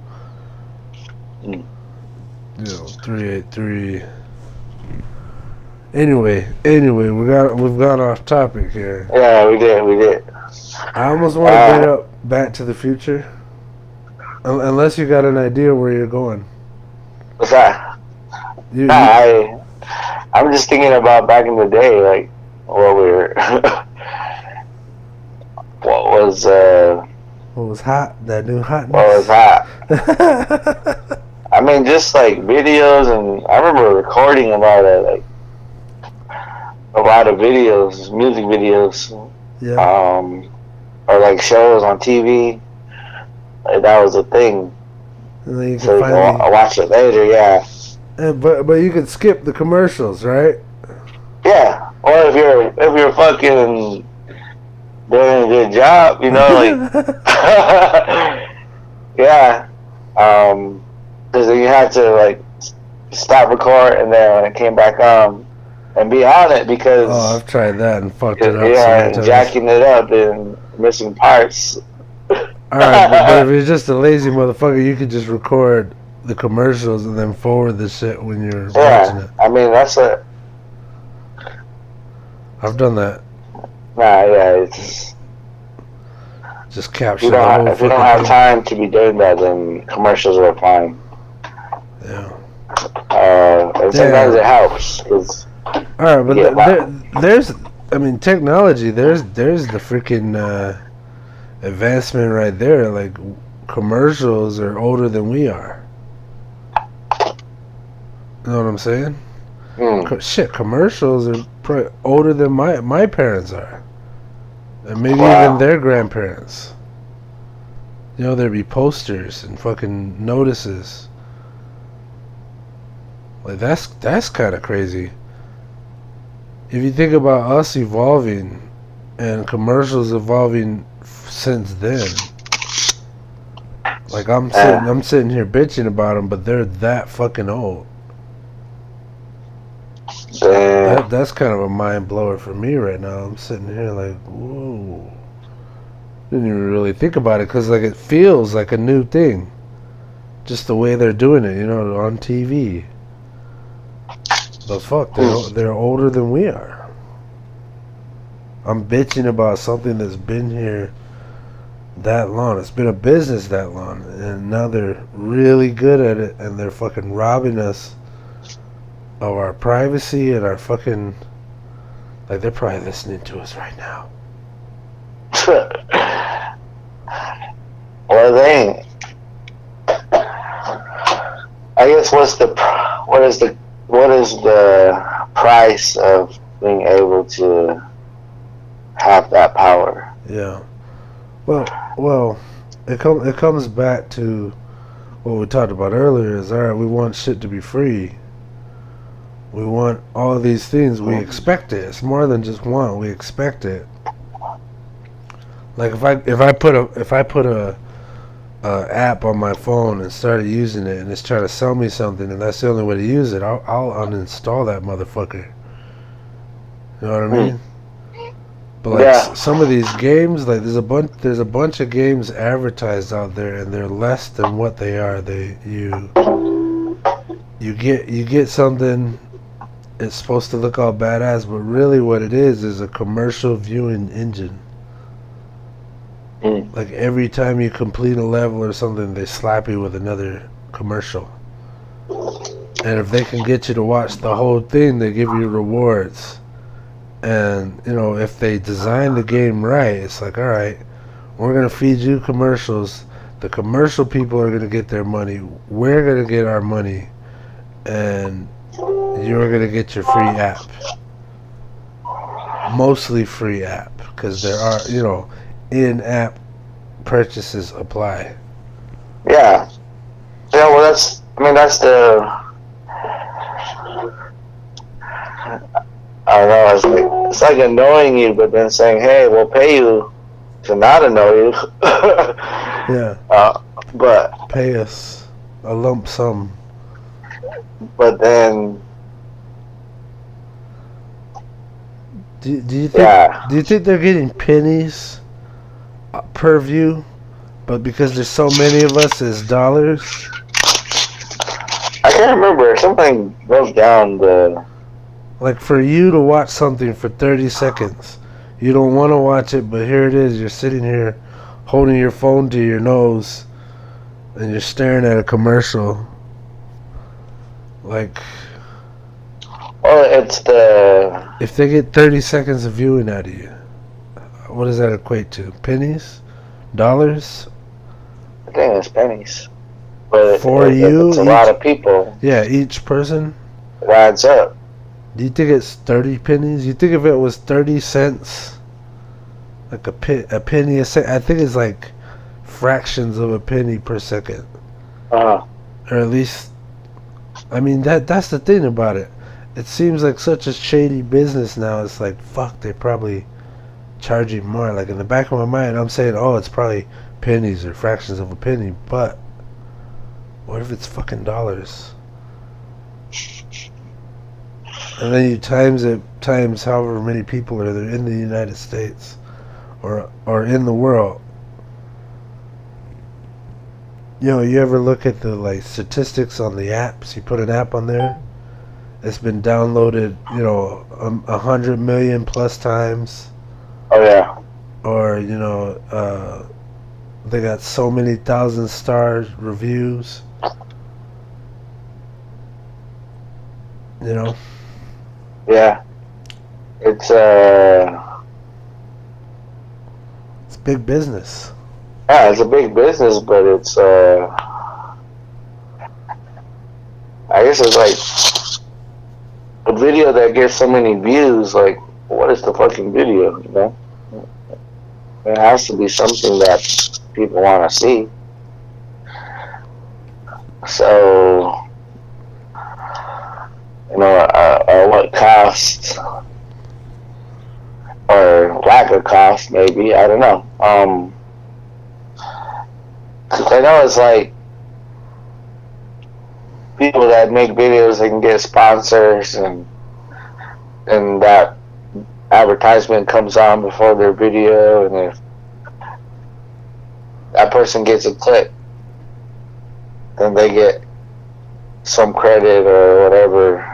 383. Anyway, we've gone off topic here. Yeah, we did. I almost want to bring up Back to the Future. Unless you got an idea where you're going. What's that? I'm just thinking about back in the day, like what was hot? That new hotness. What was hot? I mean, just like videos, and I remember recording a lot of videos, music videos. Yeah. Or like shows on TV. Like, that was a thing. And then you can watch it later, yeah. But you could skip the commercials, right? or if you're fucking doing a good job, you know, like yeah, because then you had to like stop record and then when it came back on and be on it because I've tried that and fucked it up. Yeah, and jacking it up and missing parts. Alright, but if you're just a lazy motherfucker, you could just record the commercials and then forward the shit when you're watching it. I mean, that's a... I've done that. Nah, yeah, it's... Just capture the whole If you don't have time to be doing that, then commercials are fine. Yeah. And sometimes it helps, because... Alright, but there's... I mean, technology, there's the freaking... advancement right there. Like, commercials are older than we are. You know what I'm saying? Shit, commercials are probably older than my parents are, and maybe even their grandparents. You know, there'd be posters and fucking notices. Like, that's kind of crazy. If you think about us evolving and commercials evolving since then, like I'm sitting here bitching about them, but they're that fucking old. That's kind of a mind blower for me right now. I'm sitting here like, whoa. Didn't even really think about it because like it feels like a new thing, just the way they're doing it, you know, on TV. But fuck, they're older than we are. I'm bitching about something that's been here that long. It's been a business that long, and now they're really good at it, and they're fucking robbing us of our privacy and our fucking... Like, they're probably listening to us right now. Well, they... I guess what is the price of being able to have that power? Yeah. Well, it comes back to what we talked about earlier. Is alright, we want shit to be free. We want all these things. We expect it. It's more than just want. We expect it. Like if I put a app on my phone and started using it, and it's trying to sell me something, and that's the only way to use it, I'll uninstall that motherfucker. You know what I mean? But like some of these games, like there's a bunch of games advertised out there, and they're less than what they are. You get something. It's supposed to look all badass, but really what it is a commercial viewing engine. Like every time you complete a level or something, they slap you with another commercial. And if they can get you to watch the whole thing, they give you rewards. And, you know, if they design the game right, it's like, alright, we're going to feed you commercials. The commercial people are going to get their money. We're going to get our money. And you're going to get your free app. Mostly free app. Because there are, you know, in-app purchases apply. Yeah. Yeah, well, that's the... I don't know, it's like annoying you, but then saying, hey, we'll pay you to not annoy you. Yeah. But... Pay us a lump sum. But then... Do you think they're getting pennies per view, but because there's so many of us, it's dollars? I can't remember. Something broke down the... Like for you to watch something for 30 seconds, you don't want to watch it, but here it is. You're sitting here holding your phone to your nose, and you're staring at a commercial. Like... Well, it's the... If they get 30 seconds of viewing out of you, what does that equate to? Pennies? Dollars? I think it's pennies. But for you? It's a lot of people. Yeah, each person? It adds up. Do you think it's 30 pennies? You think if it was 30 cents, like a penny a second, I think it's like fractions of a penny per second. Uh-huh. Or at least, I mean, that's the thing about it. it seems like such a shady business now. It's like, fuck, they probably charging more. Like, in the back of my mind, I'm saying, oh, it's probably pennies or fractions of a penny. But what if it's fucking dollars? And then you times it times however many people are there in the United States or in the world. You know, you ever look at the like statistics on the apps? You put an app on there, it's been downloaded, 100 million plus times. Oh yeah. Or they got so many thousand star reviews. You know. Yeah. It's big business. Yeah, it's a big business, but it's I guess it's like a video that gets so many views. Like, what is the fucking video? You know, it has to be something that people want to see. So, what cost or lack of cost, maybe, I don't know. 'Cause I know it's like people that make videos, they can get sponsors, and that advertisement comes on before their video, and if that person gets a click, then they get some credit or whatever.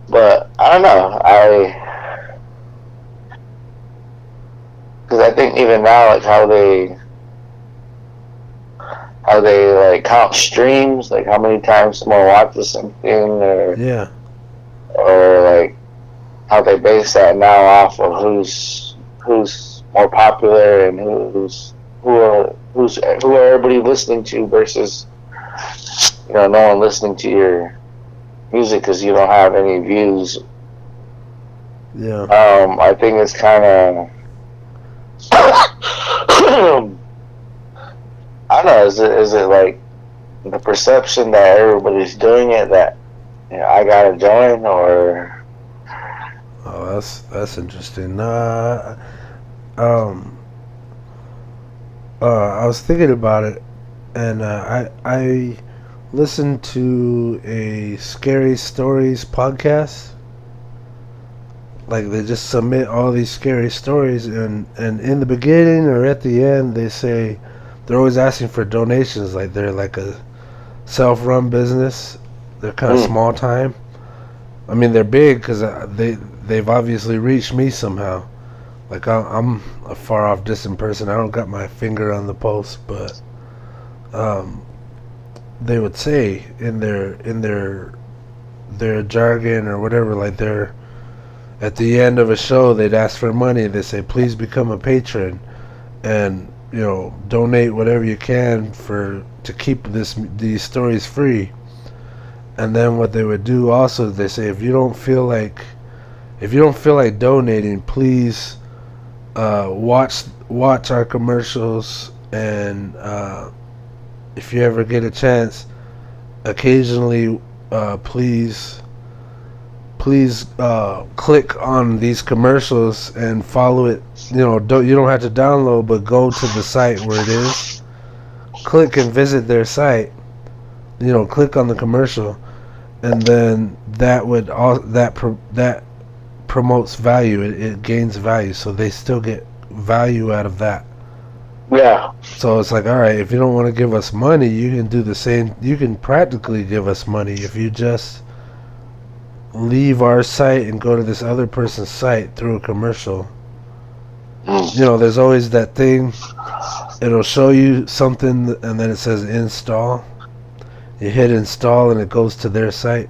But I don't know. Because I think even now, like how they like count streams, like how many times someone watches something, or like how they base that now off of who's more popular and who are everybody listening to versus no one listening to your music because you don't have any views. Yeah. I think it's kind of I don't know. Is it like the perception that everybody's doing it that I gotta join, or? Oh, that's interesting. I was thinking about it, and I listened to a Scary Stories podcast. Like, they just submit all these scary stories, and in the beginning or at the end, they say they're always asking for donations. Like, they're like a self-run business. They're kind of small time. I mean, they're big because they've obviously reached me somehow. Like, I'm a far off distant person. I don't got my finger on the pulse, but they would say in their jargon or whatever, like, they're at the end of a show, they'd ask for money. They say, please become a patron and donate whatever you can to keep these stories free. And then what they would do also, they say, if you don't feel like donating, please watch our commercials, and if you ever get a chance, occasionally please click on these commercials and follow it. You don't have to download, but go to the site where it is, click and visit their site, click on the commercial, and then that promotes value. It gains value, so they still get value out of that. Yeah. So it's like, all right, if you don't want to give us money, you can do the same. You can practically give us money if you just leave our site and go to this other person's site through a commercial. There's always that thing. It'll show you something, and then it says install. You hit install, and it goes to their site.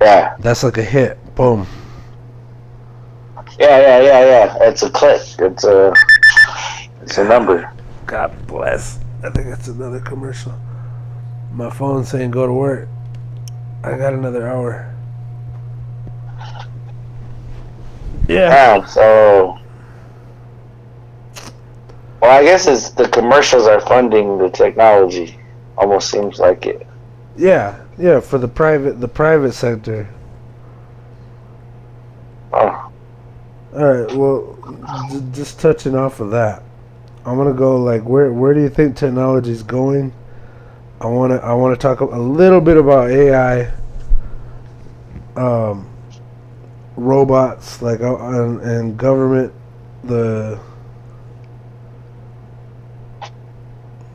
Yeah. That's like a hit. Boom. Yeah. It's a click. It's a number. God bless. I think that's another commercial. My phone's saying go to work. I got another hour. Yeah. So, well, I guess it's the commercials are funding the technology. Almost seems like it. Yeah, for the private sector. Oh. All right, well, just touching off of that, I'm gonna go like where do you think technology's going? I wanna talk a little bit about AI, um, robots like and government, the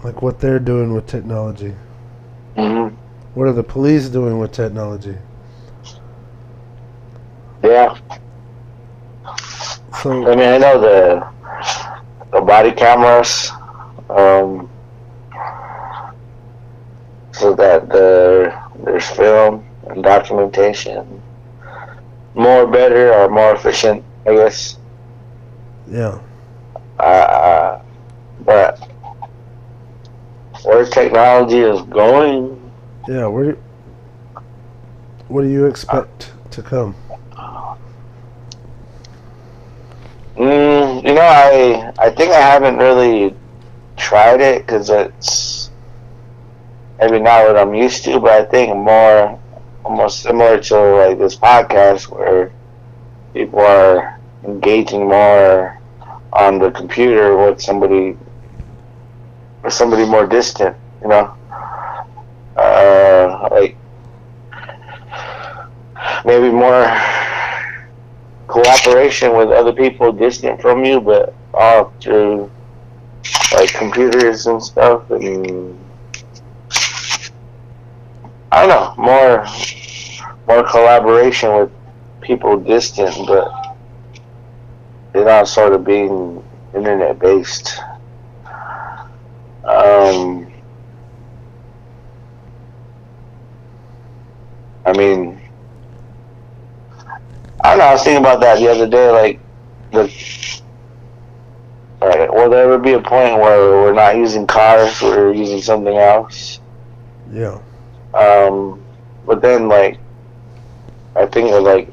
like what they're doing with technology. Mhm. What are the police doing with technology? Yeah. So I mean, I know the body cameras, um, so that there's film and documentation. More better or more efficient, I guess. yeah, But where technology is going, yeah. What do you expect to come? I think I haven't really tried it because it's maybe not what I'm used to, but I think more almost similar to like this podcast where people are engaging more on the computer with somebody more distant, like maybe more cooperation with other people distant from you, but all through like computers and stuff, and I don't know, more collaboration with people distant, but they're not sort of being internet based. I mean, I don't know. I was thinking about that the other day. Like, will there ever be a point where we're not using cars, we're using something else? Yeah. But then, like, I think of like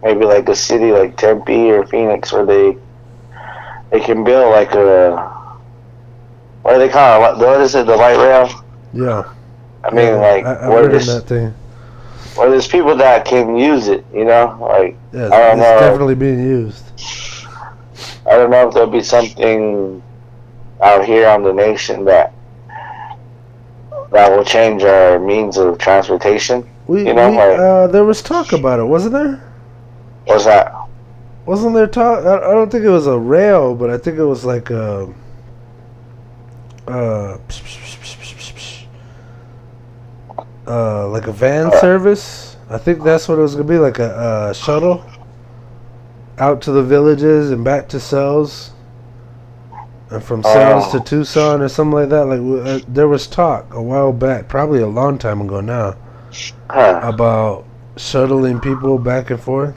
maybe like a city like Tempe or Phoenix where they can build like what do they call it? What is it? The light rail? Yeah. I mean, like, I've heard of that thing. Well, there's people that can use it, like, Yeah, I don't it's know. definitely being used. I don't know if there'll be something out here on the nation that will change our means of transportation. There was talk about it, wasn't there? What's that? Wasn't there talk? I don't think it was a rail, but I think it was like like a van service. I think that's what it was gonna be, like a shuttle out to the villages and back to cells, and from cells to Tucson or something like that. Like there was talk a while back, probably a long time ago now, about shuttling people back and forth.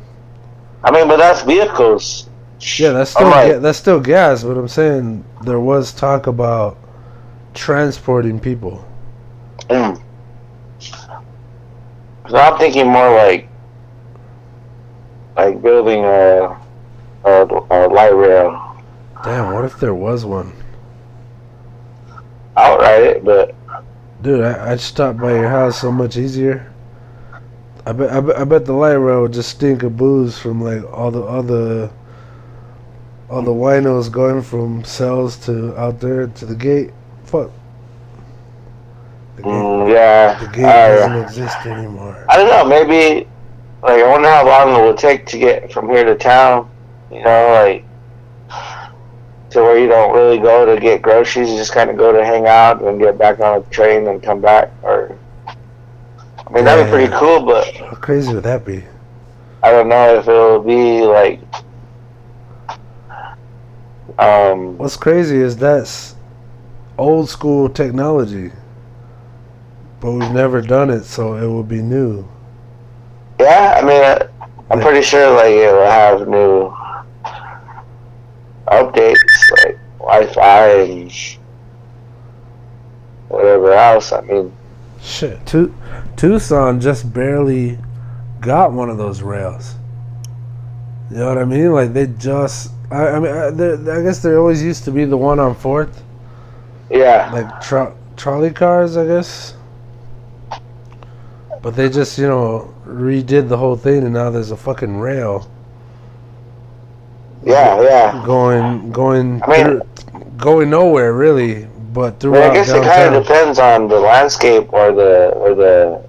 I mean, but that's vehicles. Yeah, that's still gas. But I'm saying there was talk about transporting people. So I'm thinking more like building a light rail. Damn, what if there was one? I'll ride it, but dude, I'd stop by your house so much easier. I bet the light rail would just stink of booze from like all the winos going from cells to out there to the gate. Fuck. The gate doesn't exist anymore. I don't know. Maybe, like, I wonder how long it would take to get from here to town. Like, to where you don't really go to get groceries. You just kind of go to hang out and get back on a train and come back. I mean, that'd be pretty cool, but how crazy would that be? I don't know if it'll be like. What's crazy is that's old school technology. But we've never done it, so it will be new. Yeah, I mean, I'm pretty sure like it will have new updates, like Wi-Fi and whatever else. I mean, shit. Tucson just barely got one of those rails. You know what I mean? Like they just. I guess there always used to be the one on 4th. Yeah. Like trolley cars, I guess. But they just, redid the whole thing, and now there's a fucking rail. Yeah. Going I mean, going nowhere really, but throughout I guess downtown. it kind of depends on the landscape or the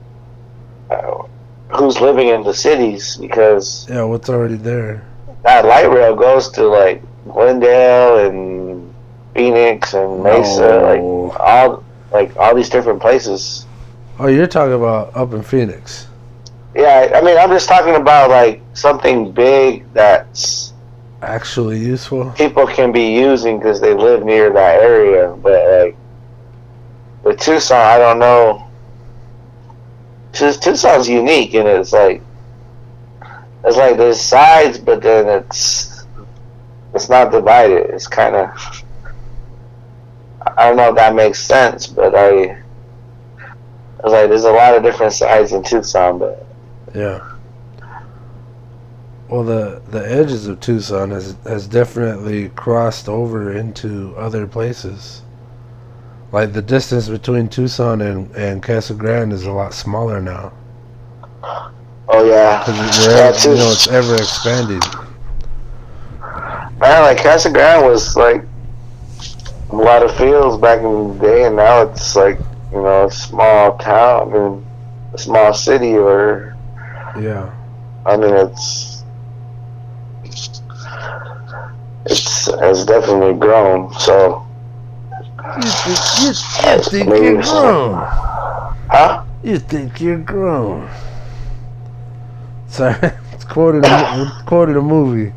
who's living in the cities, because what's already there. that light rail goes to like Glendale and Phoenix and Mesa, like all these different places. Oh, you're talking about up in Phoenix? Yeah, I mean, I'm just talking about like something big that's actually useful. People can be using because they live near that area, but like with Tucson, I don't know. Tucson's unique, and it's like there's sides, but then it's not divided. It's kind of, I don't know if that makes sense, but I was like, there's a lot of different sides in Tucson, but yeah. Well, the edges of Tucson has definitely crossed over into other places. Like the distance between Tucson and Casa Grande is a lot smaller now. Oh yeah, because it's ever expanding. Man, like Casa Grande was like a lot of fields back in the day, and now it's like a small town, a small city, or yeah. I mean, it's definitely grown. So you think you're grown? Huh? You think you're grown? Sorry, it's quoted a movie.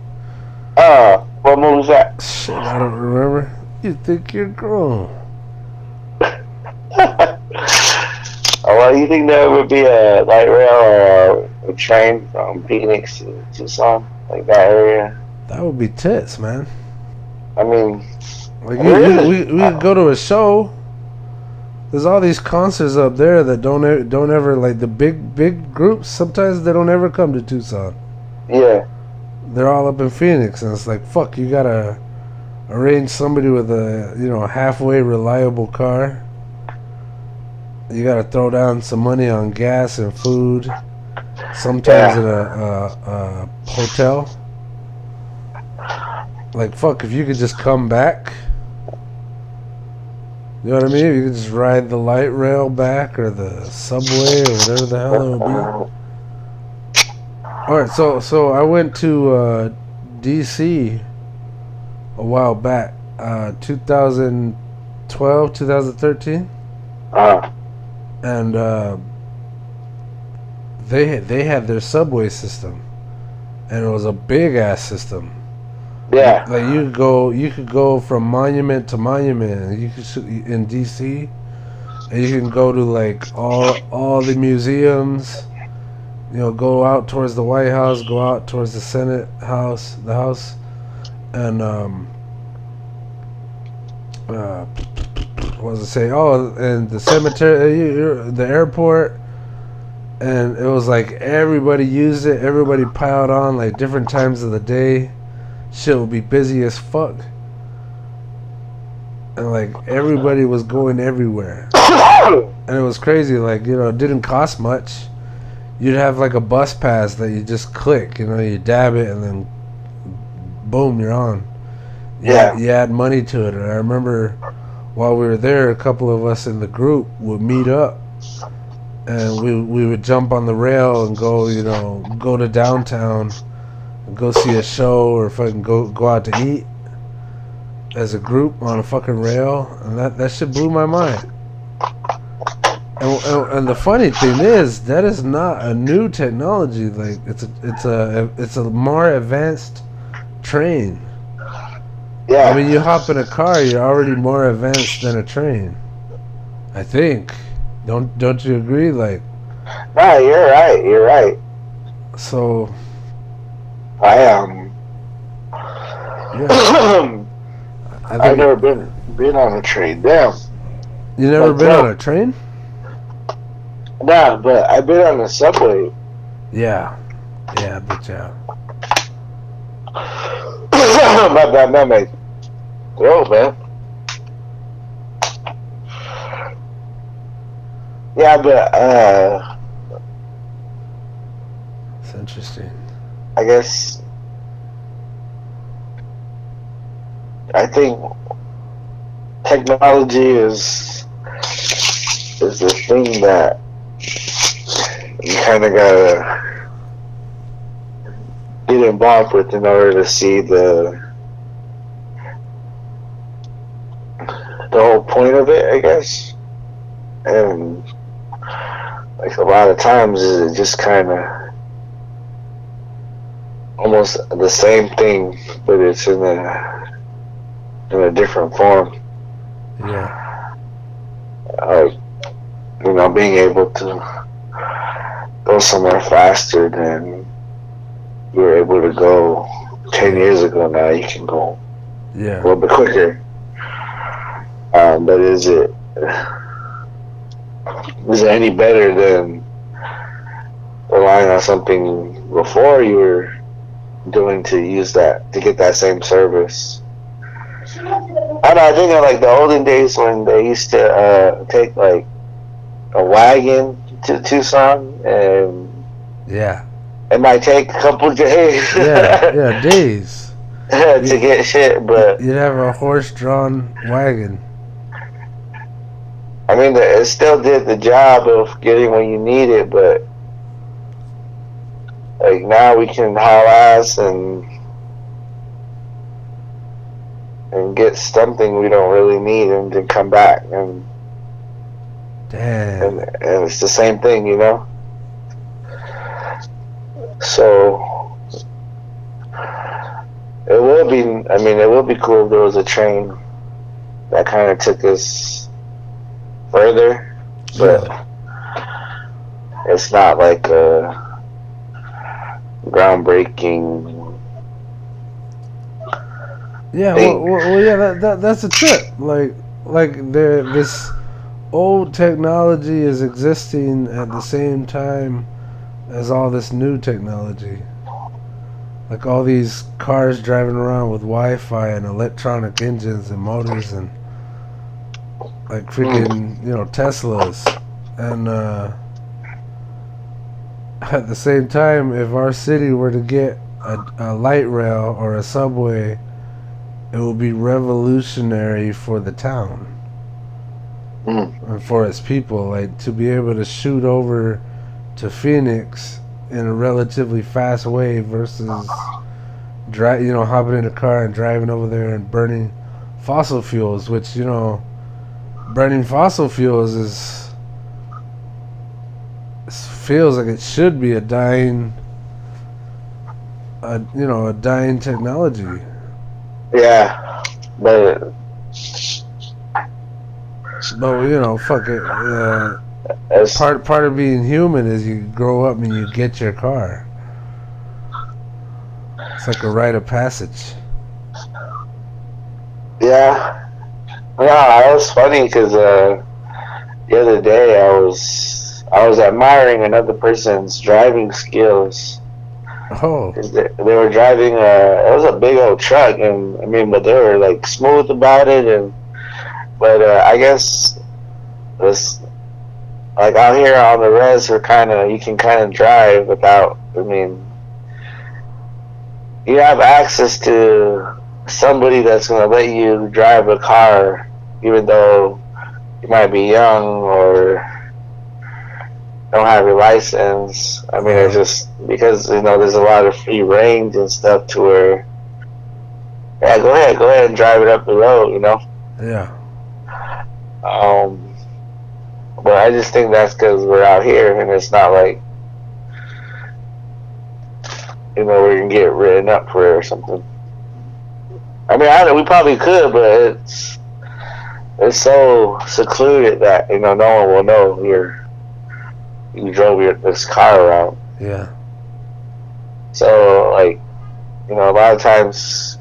What movie was that? Shit, I don't remember. You think you're grown? Well, you think there would be a light rail or a train from Phoenix to Tucson, like that area? That would be tits, man. I mean, like we could go to a show. There's all these concerts up there that don't ever, like the big groups. Sometimes they don't ever come to Tucson. Yeah. They're all up in Phoenix, and it's like, fuck, you gotta arrange somebody with a halfway reliable car. You gotta throw down some money on gas and food. Sometimes at a hotel. Like, fuck, if you could just come back. You know what I mean? If you could just ride the light rail back, or the subway, or whatever the hell it would be. Alright, so I went to DC a while back, 2012, 2013. And they had their subway system, and it was a big ass system. Yeah. Like you could go from monument to monument. You could in DC, and you can go to like all the museums. Go out towards the White House, go out towards the Senate House, the House, and what was it say? Oh, and the cemetery, the airport, and it was like everybody used it. Everybody piled on like different times of the day. Shit would be busy as fuck, and like everybody was going everywhere, and it was crazy. Like it didn't cost much. You'd have like a bus pass that you just click. You dab it, and then boom, you're on. You add money to it. And I remember while we were there, a couple of us in the group would meet up, and we would jump on the rail and go to downtown and go see a show, or fucking go out to eat as a group on a fucking rail, and that shit blew my mind. And the funny thing is, that is not a new technology. Like it's a more advanced train. Yeah. I mean, you hop in a car, you're already more advanced than a train. I think. Don't you agree? Like. No, you're right. You're right. So. I am. Yeah. I've never been on a train. Damn. You never been on a train? Nah, but I've been on the subway. Yeah. Yeah, but yeah. my mate. Whoa, man. Yeah, but That's interesting. I guess I think technology is the thing that you kind of gotta get involved with in order to see the whole point of it, I guess. And like a lot of times, it just kind of almost the same thing, but it's in a different form. Yeah. Being able to go somewhere faster than you were able to go 10 years ago. Now you can go a little bit quicker. But is it any better than relying on something before you were doing to use that to get that same service? I don't know, I think of like the olden days when they used to take like a wagon to Tucson, and it might take a couple days. Days to get shit, but you'd have a horse-drawn wagon. I mean, it still did the job of getting what you needed, but like now we can haul ass and get something we don't really need and then come back and damn, and it's the same thing, you know. So it will be. I mean, it would be cool if there was a train that kind of took us further, but it's not like a groundbreaking. Yeah, that's a trip. Like this old technology is existing at the same time as all this new technology. Like all these cars driving around with Wi-Fi and electronic engines and motors and like freaking, Teslas. And at the same time, if our city were to get a light rail or a subway, it will be revolutionary for the town and for its people. Like to be able to shoot over to Phoenix in a relatively fast way versus hopping in a car and driving over there and burning fossil fuels, which burning fossil fuels feels like it should be a dying technology. Yeah, but fuck it. Part of being human is you grow up and you get your car. It's like a rite of passage. Yeah. No, it was funny because the other day I was admiring another person's driving skills. Oh. They were driving it was a big old truck, and I mean, but they were like smooth about it, but I guess this. Like out here on the res, you can kind of drive without. I mean, you have access to somebody that's gonna let you drive a car, even though you might be young or don't have your license. I mean, it's just because there's a lot of free range and stuff to where, yeah, go ahead and drive it up the road, Yeah. But I just think that's because we're out here, and it's not like, we're gonna get written up for it or something. I mean, we probably could, but it's so secluded that no one will know you drove this car around. Yeah. So like, a lot of times,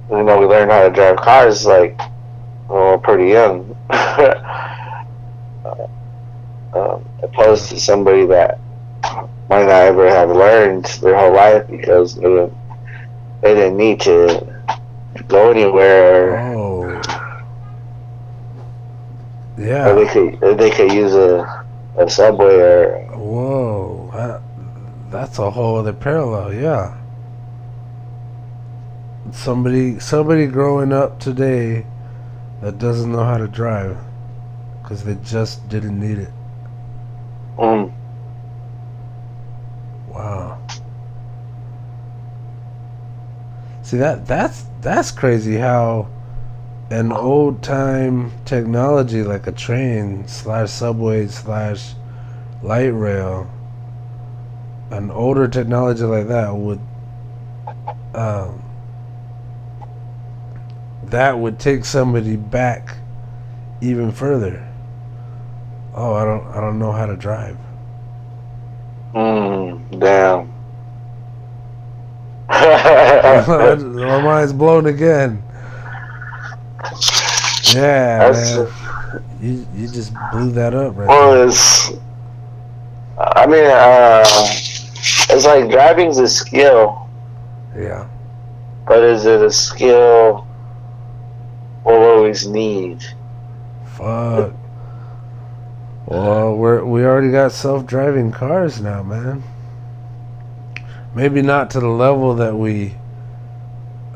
we learn how to drive cars like, pretty young. Opposed to somebody that might not ever have learned their whole life because they didn't need to go anywhere. Oh. Yeah. Or they could use a subway or. Whoa, That's a whole other parallel, yeah. Somebody growing up today that doesn't know how to drive because they just didn't need it. Mm. Wow. See that's crazy how an old time technology like a train / subway / light rail, an older technology like that would take somebody back even further. Oh, I don't know how to drive. Damn. My mind's blown again. Yeah, man. You just blew that up right there. It's like driving's a skill. Yeah. But is it a skill we'll always need? Fuck. Well, we already got self-driving cars now, man. Maybe not to the level that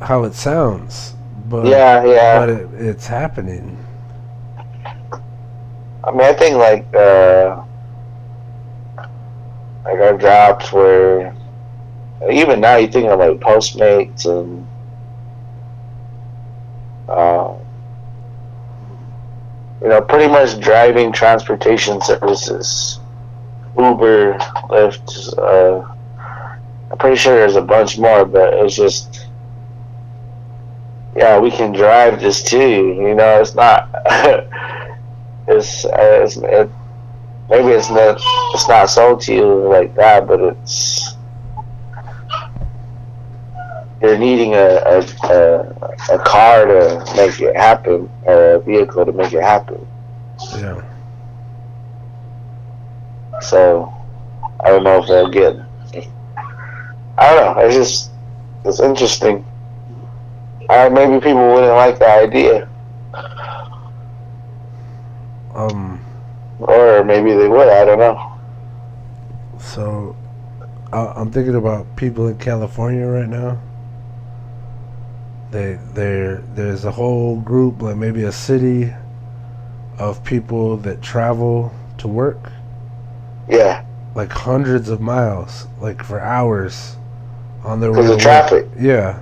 how it sounds, but but it's happening. I mean, I think like our jobs where even now you think of like Postmates and pretty much driving transportation services, Uber, Lyft. I'm pretty sure there's a bunch more, but it's just, we can drive this too. It's not. Maybe it's not sold to you like that, but you're needing a car to make it happen, or a vehicle to make it happen. Yeah. So I don't know if they'll get. I don't know. It's interesting. Maybe people wouldn't like the idea. Or maybe they would. I don't know. So, I'm thinking about people in California right now. There's a whole group, like maybe a city, of people that travel to work. Yeah. Like hundreds of miles, like for hours, on their way. Because of traffic. Yeah.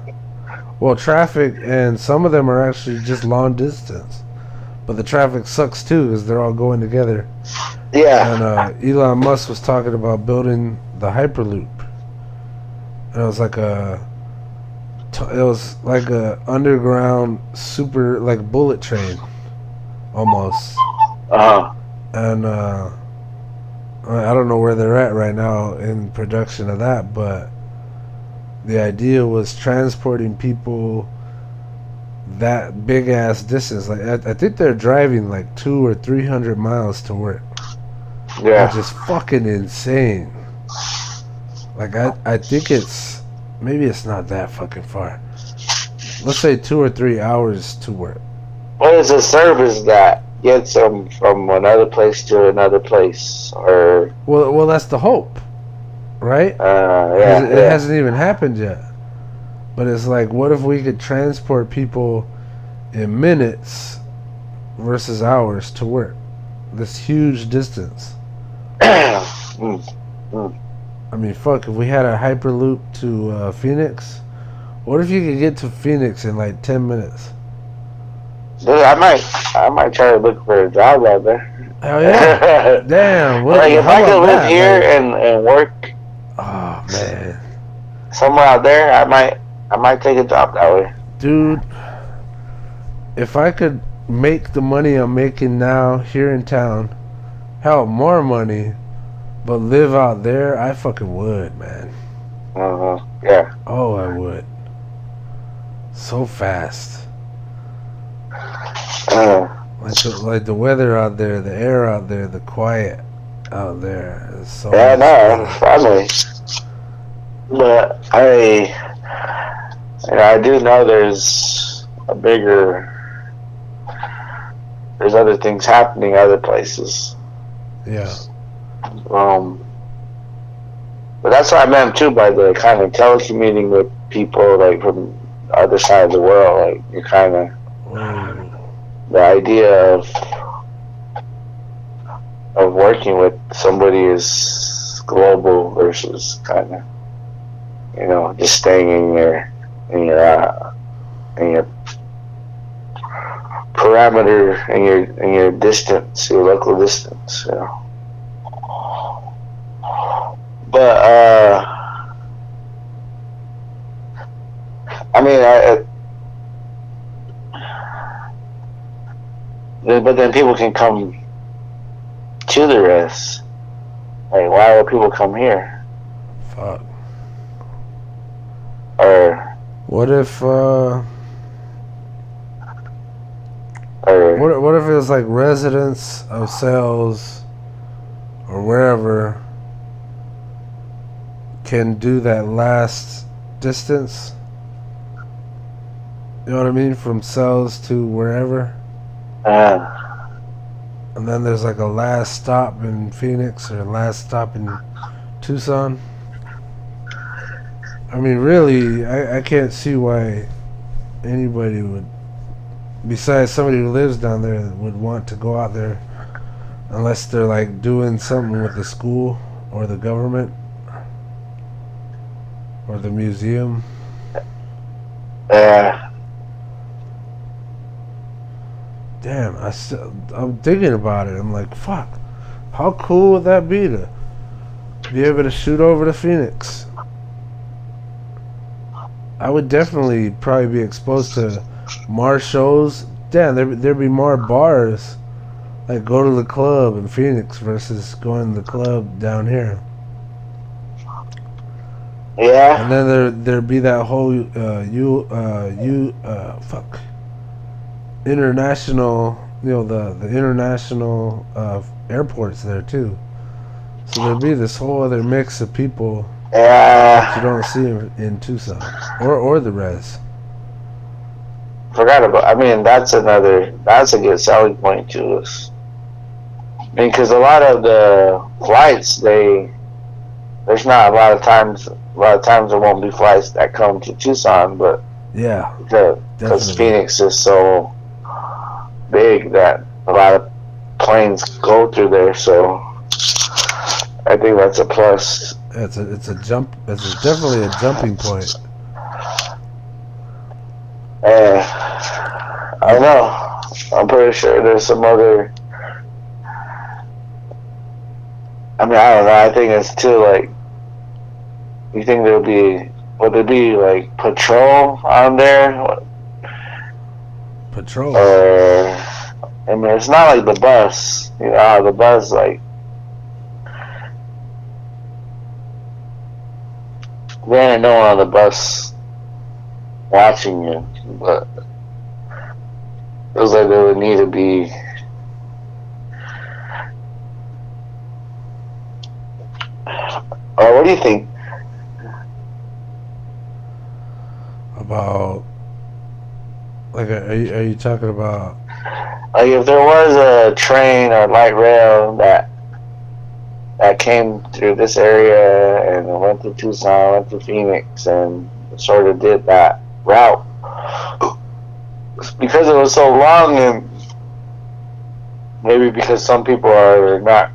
Well, traffic, and some of them are actually just long distance. But the traffic sucks too, because they're all going together. Yeah. And Elon Musk was talking about building the Hyperloop. And it was like a underground super, like bullet train, almost. And I don't know where they're at right now in production of that, but the idea was transporting people that big ass distance. Like I think they're driving like 200 or 300 miles to work. Yeah. Which is fucking insane. Like I think maybe it's not that fucking far. Let's say 2 or 3 hours to work. What is a service that gets them from another place to another place? Or well, that's the hope, right? It hasn't even happened yet. But it's like, what if we could transport people in minutes versus hours to work? This huge distance. I mean, fuck, if we had a Hyperloop to Phoenix, what if you could get to Phoenix in like 10 minutes? Dude, I might try to look for a job out there. Hell yeah. Damn. If I could live here and work man, somewhere out there, I might take a job that way. Dude, if I could make the money I'm making now here in town, hell, more money, but live out there, I fucking would, man. Yeah. Oh, I would. So fast. Like the weather out there, the air out there, the quiet out there is so. Yeah, no, probably. But I do know there's other things happening other places. Yeah. But that's what I meant too by the kind of telecommuting with people like from the other side of the world. Like you're kind of the idea of working with somebody is global versus kind of just staying in your parameter in your distance, your local distance. But I mean, but then people can come to the rest. Like, why would people come here? Fuck. Or what if? or What if it was like residents of cells or wherever can do that last distance? You know what I mean? From cells to wherever. And then there's like a last stop in Phoenix or last stop in Tucson. I mean, really, I can't see why anybody would, besides somebody who lives down there, would want to go out there unless they're like doing something with the school or the government or the museum. Damn, I'm thinking about it. I'm like, fuck, how cool would that be to be able to shoot over to Phoenix? I would definitely probably be exposed to more shows. Damn, there'd be more bars. Like, go to the club in Phoenix versus going to the club down here. Yeah. And then there'd be that whole international, the international airports there too. So there'd be this whole other mix of people that you don't see in Tucson or the res. Forgot about. I mean, that's a good selling point to us. I mean, because a lot of the flights, there's not a lot of times there won't be flights that come to Tucson, but yeah, because Phoenix is so big that a lot of planes go through there, so I think that's a plus. It's a jump. It's definitely a jumping point. I don't know. I'm pretty sure there's some other. I mean, I don't know. I think it's too like. You think would there be like patrol on there? Patrol. I mean, it's not like the bus. You know how the bus like. There ain't no one on the bus watching you, but it feels like there would need to be. What do you think? About, like, are you talking about? Like, if there was a train or light rail that came through this area and went to Tucson, went to Phoenix, and sort of did that route, because it was so long, and maybe because some people are not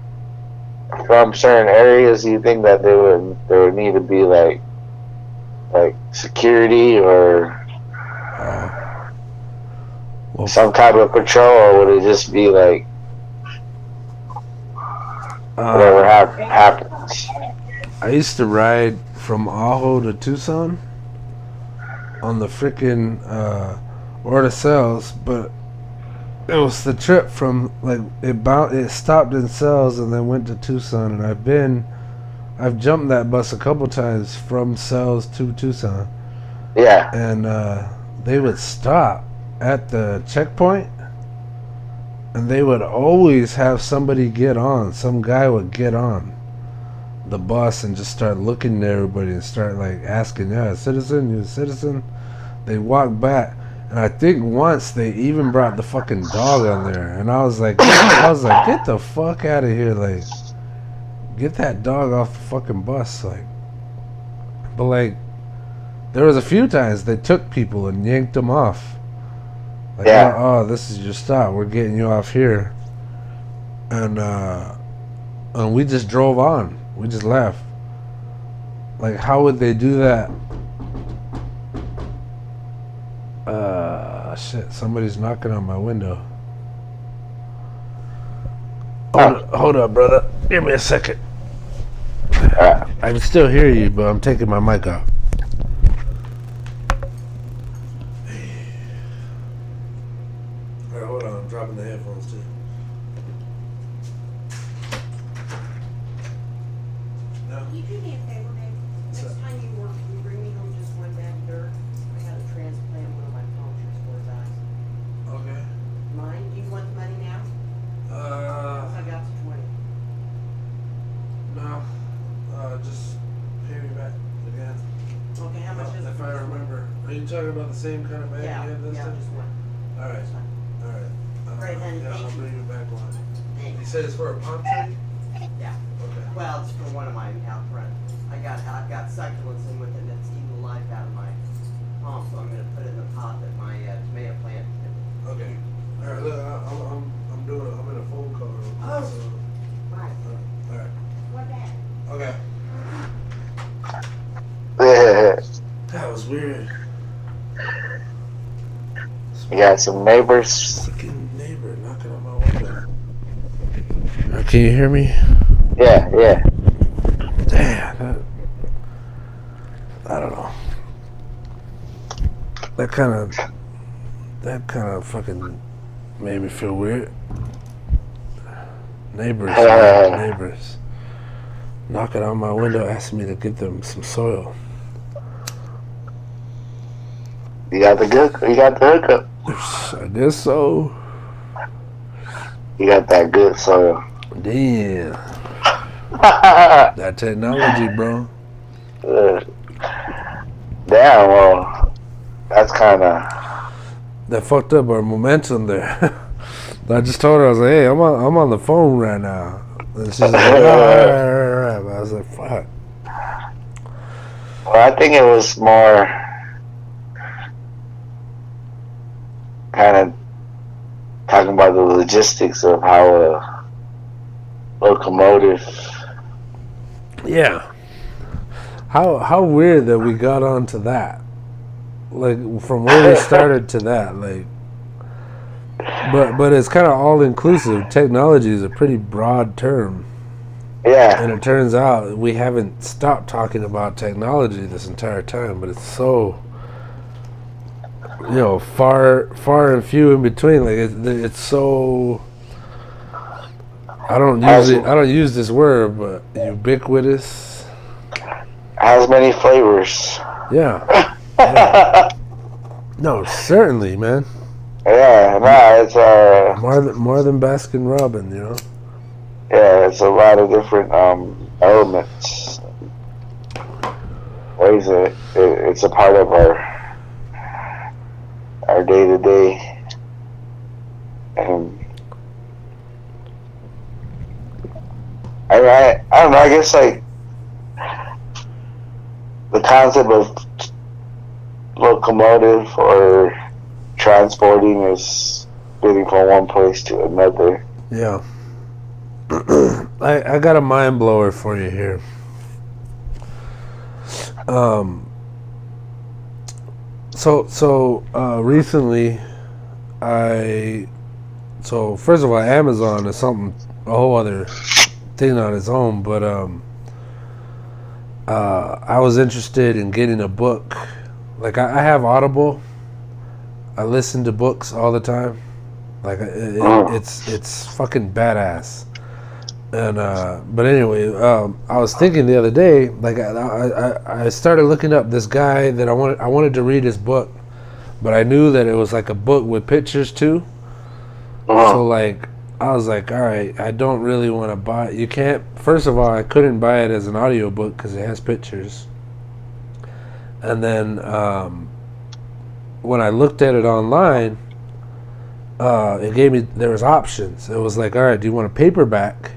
from certain areas, you think that there would need to be like security or some type of patrol, or would it just be like whatever happens? I used to ride from Ajo to Tucson on the freaking or the cells, but it was the trip from like it stopped in cells and then went to Tucson, and I've jumped that bus a couple times from cells to Tucson. Yeah. And they would stop at the checkpoint, and they would always have somebody get on. Some guy would get on the bus and just start looking at everybody and start like asking, "Yeah, citizen, you a citizen?" They walk back, and I think once they even brought the fucking dog on there, and I was like, get the fuck out of here, like. Get that dog off the fucking bus. Like, But like, there was a few times they took people and yanked them off. Like, Yeah. oh, this is your stop. We're getting you off here. And we just drove on. We just left. Like, how would they do that? Shit, somebody's knocking on my window. Hold up, brother. Give me a second. I can still hear you, but I'm taking my mic off. Alright, hold on. I'm dropping the headphones too. Can you do me a favor, babe? Next time you work, can you bring me home just one bag of dirt? I had a transplant, one of my punctures for his eyes. Okay. Mine? Do you want the money now? I got the 20. No. Just pay me back again. Okay, how much is it? If I remember. Are you talking about the same kind of bag Yeah, you had this yeah, time? just one. Alright. That's fine. Alright. Great, honey, Yeah, thank I'll you. bring you back one. You Thanks. said it's for a palm tree? Yeah. Okay. Well, it's for one of mine out front. I've got succulents in with it that's eating the life out of my palm, so I'm gonna put it in the pot that my tomato plant. Okay. Alright, look, I'm in a phone call real quick, Oh. so. Right. Alright. What bag? Okay. Yeah. That was weird. You got some neighbors. Fucking neighbor knocking on my window. Can you hear me? Yeah, yeah. Damn. I don't know. That kind of fucking made me feel weird. Neighbors knocking on my window, asking me to get them some soil. You got the hookup. I guess so. You got that good soil. Damn. That technology, bro. Damn, well, that's kind of. That fucked up our momentum there. I just told her, I was like, hey, I'm on the phone right now. And she's like, all right. I was like, fuck. Well, I think it was more kind of talking about the logistics of how a locomotive. Yeah. How weird that we got onto that. Like, from where we started to that, like. But it's kind of all inclusive. Technology is a pretty broad term. Yeah. And it turns out we haven't stopped talking about technology this entire time, but it's so, far and few in between. Like it's so. I don't use this word, but ubiquitous. Has many flavors. Yeah. No, certainly, man. Yeah, no, it's more than Baskin Robbins, Yeah, it's a lot of different elements. Ways that it's a part of our day to day, and I don't know. I guess like the concept of locomotive or transporting is getting from one place to another. Yeah. I got a mind blower for you here. So recently first of all, Amazon is a whole other thing on its own, but I was interested in getting a book. Like I have Audible. I listen to books all the time. Like it's fucking badass. And but anyway, I was thinking the other day, like I started looking up this guy that I wanted to read his book, but I knew that it was like a book with pictures too. So like I was like, all right, I don't really want to buy it. You can't. First of all, I couldn't buy it as an audiobook because it has pictures. And then when I looked at it online, there was options. It was like, all right, do you want a paperback,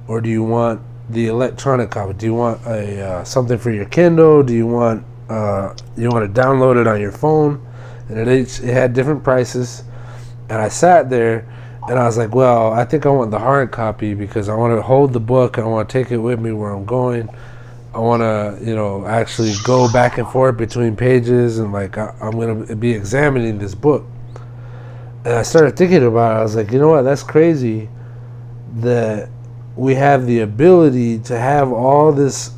or do you want the electronic copy? Do you want a something for your Kindle? Do you want to download it on your phone? And it had different prices. And I sat there and I was like, well, I think I want the hard copy because I want to hold the book and I want to take it with me where I'm going. I want to, actually go back and forth between pages, and like I'm going to be examining this book. And I started thinking about it. I was like, you know what? That's crazy that we have the ability to have all this,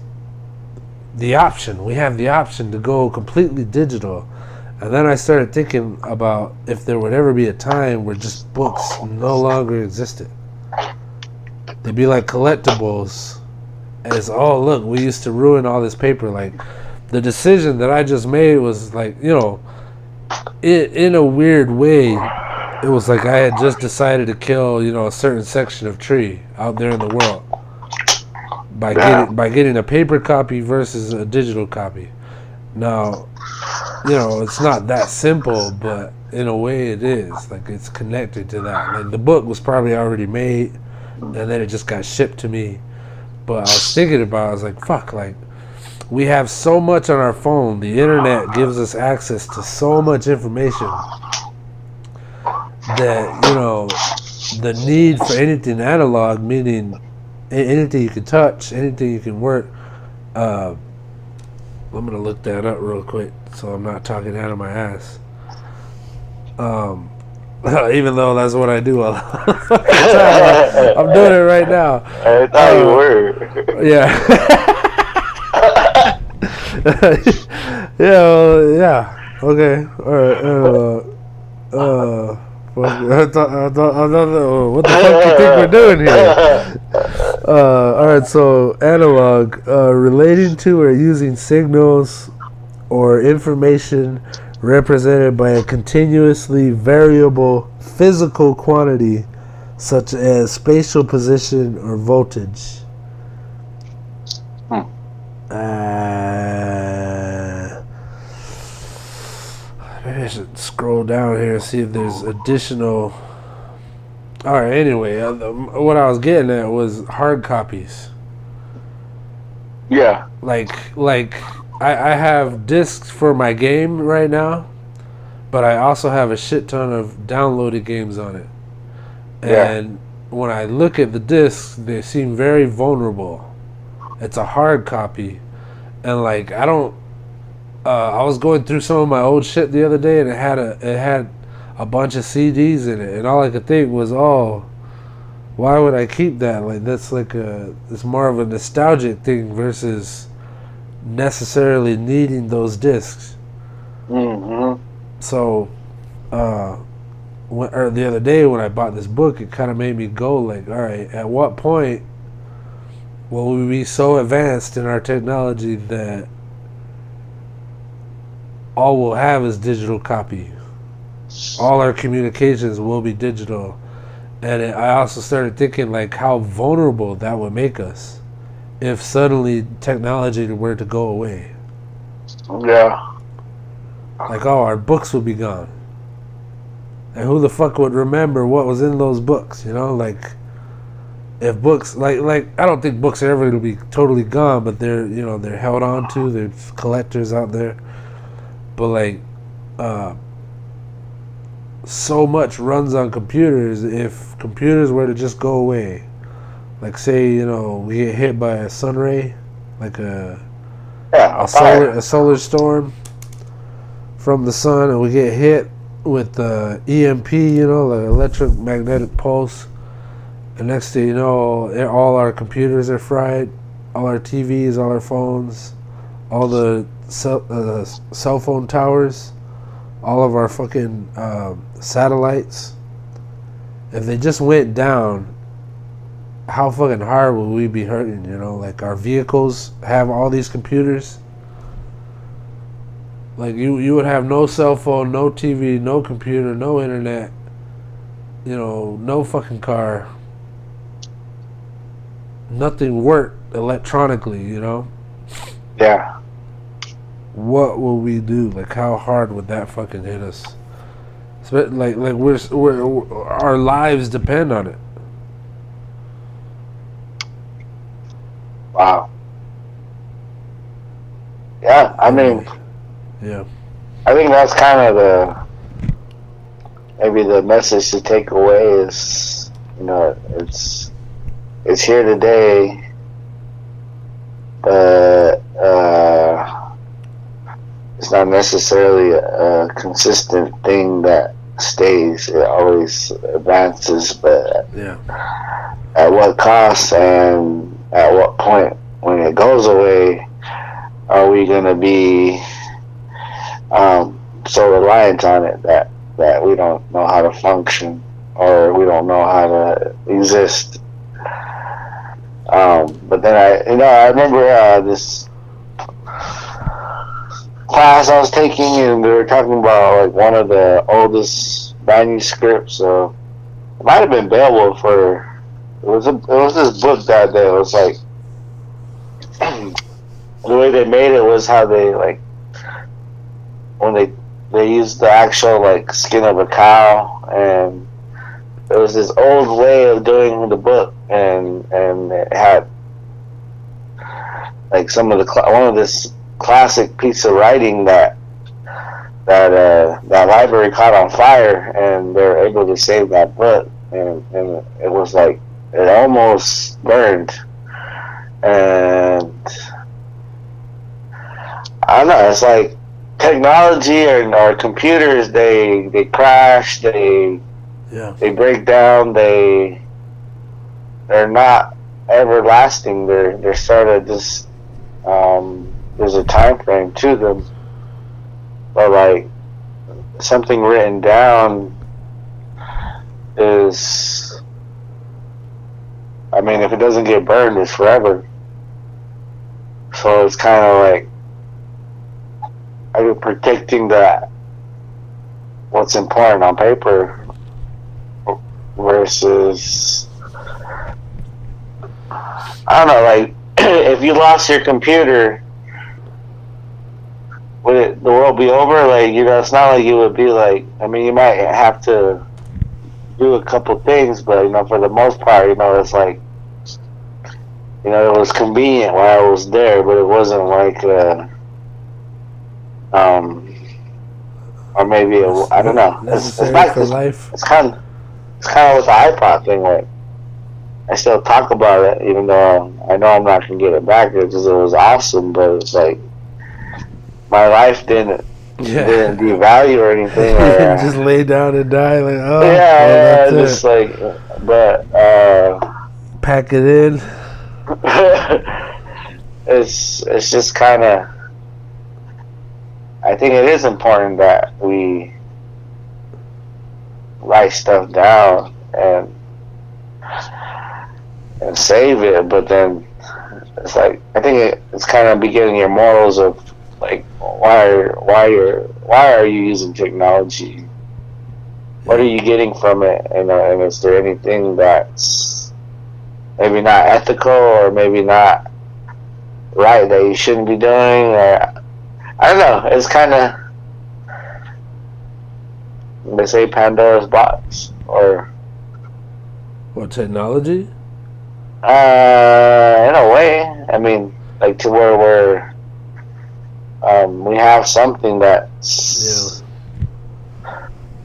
the option. We have the option to go completely digital. And then I started thinking about if there would ever be a time where just books no longer existed. They'd be like collectibles. And it's, oh, look, we used to ruin all this paper. Like, the decision that I just made was like, in a weird way, it was like I had just decided to kill, a certain section of tree out there in the world by getting a paper copy versus a digital copy. Now, it's not that simple, but in a way it is. Like, it's connected to that. Like, the book was probably already made, and then it just got shipped to me. But I was thinking about it, I was like, fuck, like, we have so much on our phone. The internet gives us access to so much information that, the need for anything analog, meaning anything you can touch, anything you can work. I'm going to look that up real quick so I'm not talking out of my ass. Even though that's what I do all the time. I'm doing it right now. I thought you were. Yeah. Yeah. Okay. All right. What the fuck do you think we're doing here? Alright, so analog, relating to or using signals or information represented by a continuously variable physical quantity such as spatial position or voltage. Maybe I should scroll down here and see if there's additional. Alright, anyway, what I was getting at was hard copies. Yeah. Like I have discs for my game right now, but I also have a shit ton of downloaded games on it. And when I look at the discs, they seem very vulnerable. It's a hard copy. And like, I was going through some of my old shit the other day, and it had a bunch of CDs in it, and all I could think was, oh, why would I keep that? Like, that's like it's more of a nostalgic thing versus necessarily needing those discs. Mm-hmm. So, the other day when I bought this book, it kind of made me go like, all right, at what point will we be so advanced in our technology that all we'll have is digital copy? All our communications will be digital. And I also started thinking like how vulnerable that would make us if suddenly technology were to go away. Yeah. Like, oh, our books would be gone. And who the fuck would remember what was in those books, like if books like I don't think books are ever going to be totally gone, but they're they're held on to. There's collectors out there. But like so much runs on computers. If computers were to just go away, like say we get hit by a sun ray, like a solar storm from the sun, and we get hit with EMP, like electromagnetic pulse, and next thing you know, all our computers are fried, all our TVs, all our phones, all the cell phone towers, all of our fucking satellites. If they just went down, how fucking hard would we be hurting? Like our vehicles have all these computers. Like you would have no cell phone, no TV, no computer, no internet, no fucking car. Nothing worked electronically, Yeah. What will we do? Like, how hard would that fucking hit us? Like we're our lives depend on it. Wow. Yeah, I mean, Yeah. I think that's kind of maybe the message to take away is, it's here today, but it's not necessarily a consistent thing that stays. It always advances, but Yeah. at what cost and at what point when it goes away are we going to be so reliant on it that we don't know how to function or we don't know how to exist. But then I remember this class I was taking, and they were talking about like one of the oldest manuscripts. It might have been Beowulf, for it was this book that it was like the way they made it was how they like when they used the actual like skin of a cow, and there was this old way of doing the book, and it had like some of one of this classic piece of writing that library caught on fire, and they were able to save that book, and it was like it almost burned, and I don't know, it's like technology or computers, they crash, they break down, they're not everlasting, they're sort of just there's a time frame to them, but like something written down is, I mean, if it doesn't get burned, it's forever. So it's kind of like, are you protecting what's important on paper versus, I don't know, like if you lost your computer, would the world be over? Like, it's not like you would be like, I mean, you might have to do a couple things, but for the most part, it's like, it was convenient while I was there, but it wasn't like or maybe I don't know. It's like for life. It's kind of with the iPod thing. Like, I still talk about it, even though I know I'm not gonna get it back because it was awesome. But it's like my life didn't devalue or anything. Or, just lay down and die. Like, oh yeah, just like, but pack it in. it's just kind of. I think it is important that we write stuff down and save it, but then it's like, I think it's kind of beginning your morals of like, why are you using technology? What are you getting from it? And is there anything that's maybe not ethical or maybe not right that you shouldn't be doing? Or I don't know. It's kind of, they say, Pandora's box, or what, technology? In a way, I mean, like to where we have something that's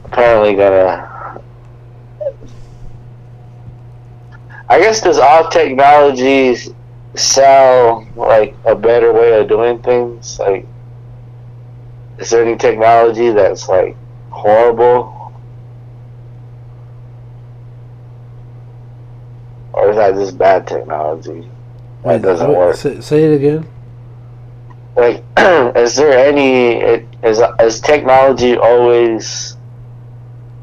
apparently gonna. I guess, does all technology sell like a better way of doing things? Like, is there any technology that's like horrible, or is that just bad technology that doesn't work? Say it again. Like, is there any? Is technology always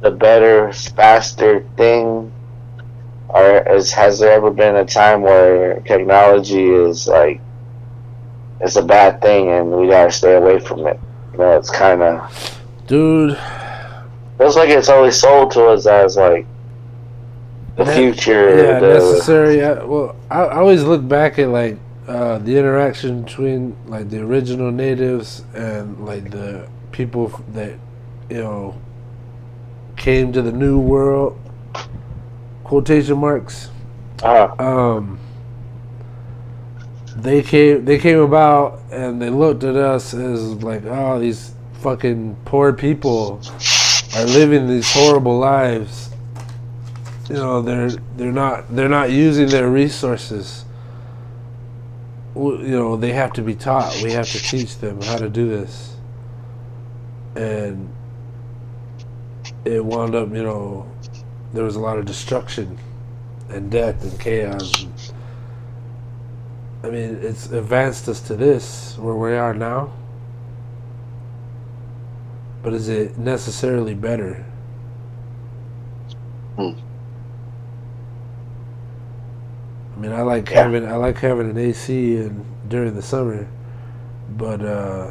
the better, faster thing, or has there ever been a time where technology is like it's a bad thing and we gotta stay away from it? It's kind of, dude, feels like it's always sold to us as like the future. Yeah, necessary. I always look back at like the interaction between like the original natives and like the people that came to the new world, quotation marks. They came about and they looked at us as like, oh, these fucking poor people are living these horrible lives. You know, they're not using their resources. You know, they have to be taught. We have to teach them how to do this. And it wound up, you know, there was a lot of destruction and death and chaos. I mean, it's advanced us to this, where we are now. But is it necessarily better? I mean, I like having an AC during the summer, but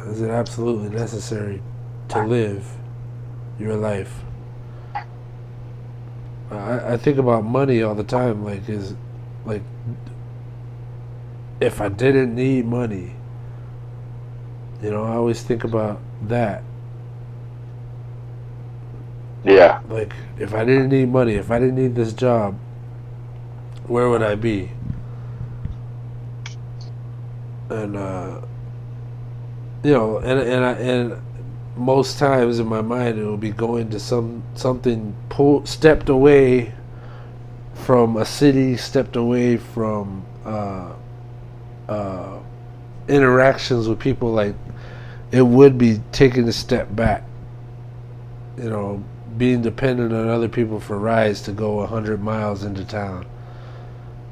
is it absolutely necessary to live your life? I think about money all the time. If I didn't need money, you know, I always think about that. Yeah. Like, if I didn't need money, if I didn't need this job, where would I be? And you know, and most times in my mind it will be going to something stepped away from a city, stepped away from interactions with people. Like, it would be taking a step back, you know, being dependent on other people for rides to go 100 miles into town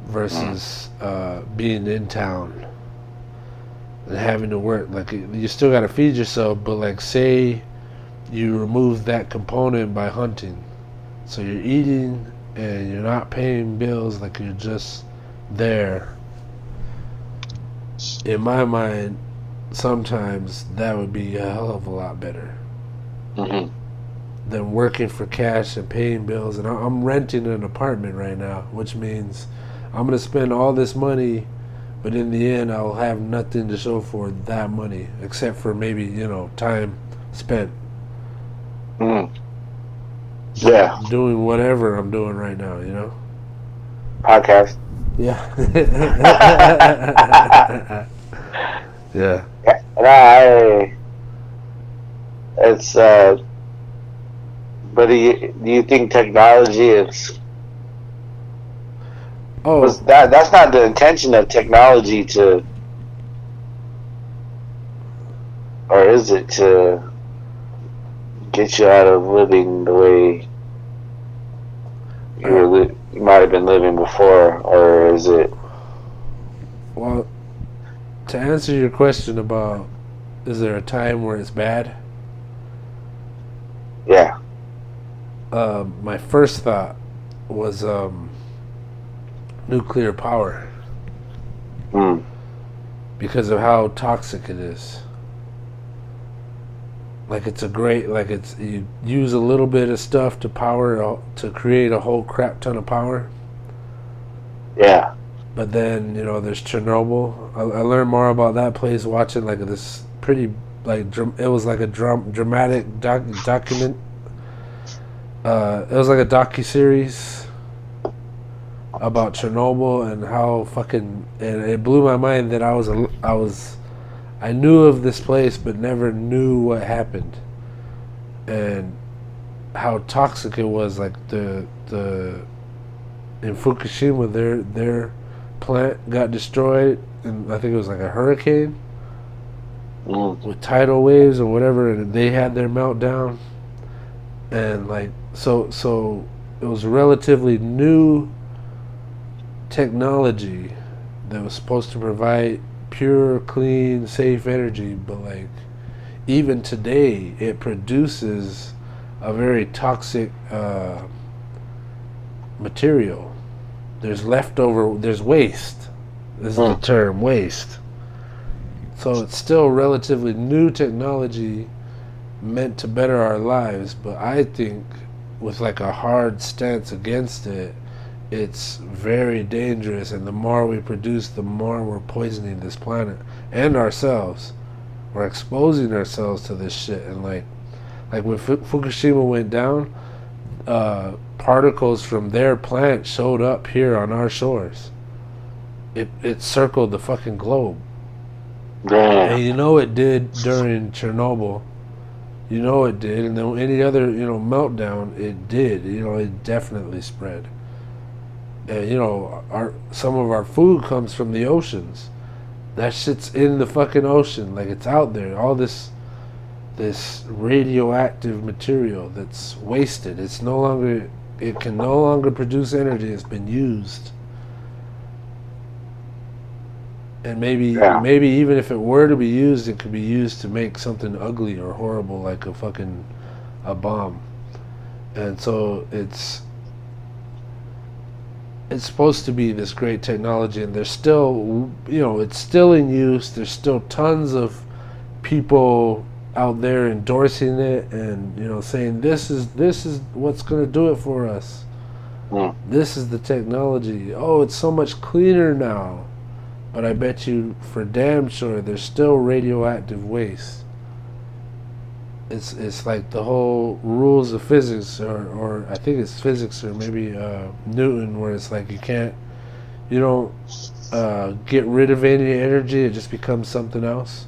versus being in town and having to work. Like, you still got to feed yourself, but like, say you remove that component by hunting, so you're eating and you're not paying bills, like you're just there. In my mind, sometimes that would be a hell of a lot better than working for cash and paying bills. And I'm renting an apartment right now, which means I'm going to spend all this money, but in the end I'll have nothing to show for that money except for maybe, you know, time spent doing whatever I'm doing right now, you know. Podcast. Yeah. Yeah. And it's but do you think technology is? Oh, That's not the intention of technology to, or is it to get you out of living the way you might have been living before, or is it? well, to answer your question about is there a time where it's bad? Yeah. My first thought was nuclear power, because of how toxic it is. Like, you use a little bit of stuff to create a whole crap ton of power. Yeah. But then, you know, there's Chernobyl. I learned more about that place watching like this pretty, like, it was like a dramatic document. It was like a docu-series about Chernobyl and how fucking, and it blew my mind that I knew of this place but never knew what happened and how toxic it was. Like, the in Fukushima, their plant got destroyed, and I think it was like a hurricane with tidal waves or whatever, and they had their meltdown. And like, so it was relatively new technology that was supposed to provide pure, clean, safe energy, but like, even today it produces a very toxic material. There's waste. This is the term, waste. So it's still relatively new technology meant to better our lives, but I think with like a hard stance against it, it's very dangerous, and the more we produce, the more we're poisoning this planet and ourselves. We're exposing ourselves to this shit. And like when Fukushima went down, particles from their plant showed up here on our shores. it circled the fucking globe. Damn. And you know it did during Chernobyl. You know it did, and then any other meltdown, it did. It definitely spread. And some of our food comes from the oceans. That shit's in the fucking ocean, like it's out there. All this radioactive material that's wasted. It can no longer produce energy. It's been used. And maybe even if it were to be used, it could be used to make something ugly or horrible, like a bomb. And so it's supposed to be this great technology, and there's still, it's still in use. There's still tons of people out there endorsing it and saying this is what's going to do it for us. This is the technology. Oh, it's so much cleaner now. But I bet you for damn sure there's still radioactive waste. It's like the whole rules of physics, or I think it's physics, or maybe Newton, where it's like you don't get rid of any energy, it just becomes something else.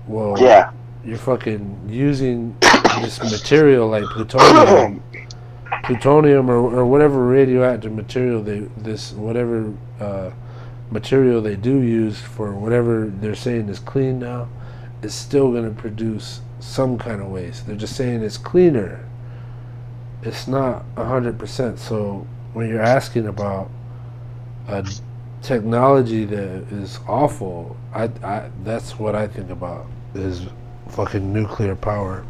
Well, yeah, you're fucking using this material like plutonium or whatever radioactive material material they do use for whatever they're saying is clean now, is still going to produce some kind of waste. They're just saying it's cleaner. It's not 100%. So when you're asking about a technology that is awful, I that's what I think about, is fucking nuclear power.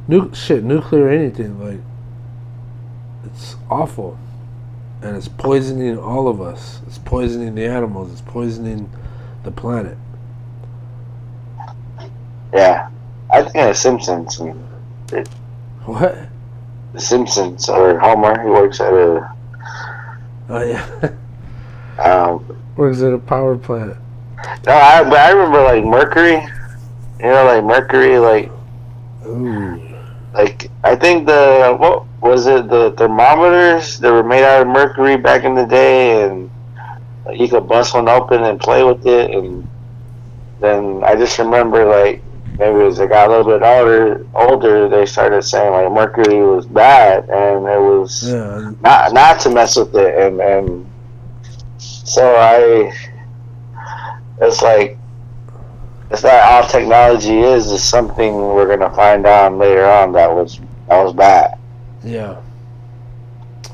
Nuclear anything, like, it's awful. And it's poisoning all of us. It's poisoning the animals. It's poisoning the planet. Yeah. I think of Simpsons. What? The Simpsons, or Homer, he works at a... Oh, yeah. Works at a power plant. No, but I remember, like, Mercury. Mercury, like... Ooh. Like, I think what was it, the thermometers that were made out of mercury back in the day, and you could bust one open and play with it, and then I just remember, like, maybe as I got a little bit older, they started saying, like, mercury was bad, and it was not to mess with it, and so it's like, it's not all technology is something we're gonna find out later on that was bad. Yeah.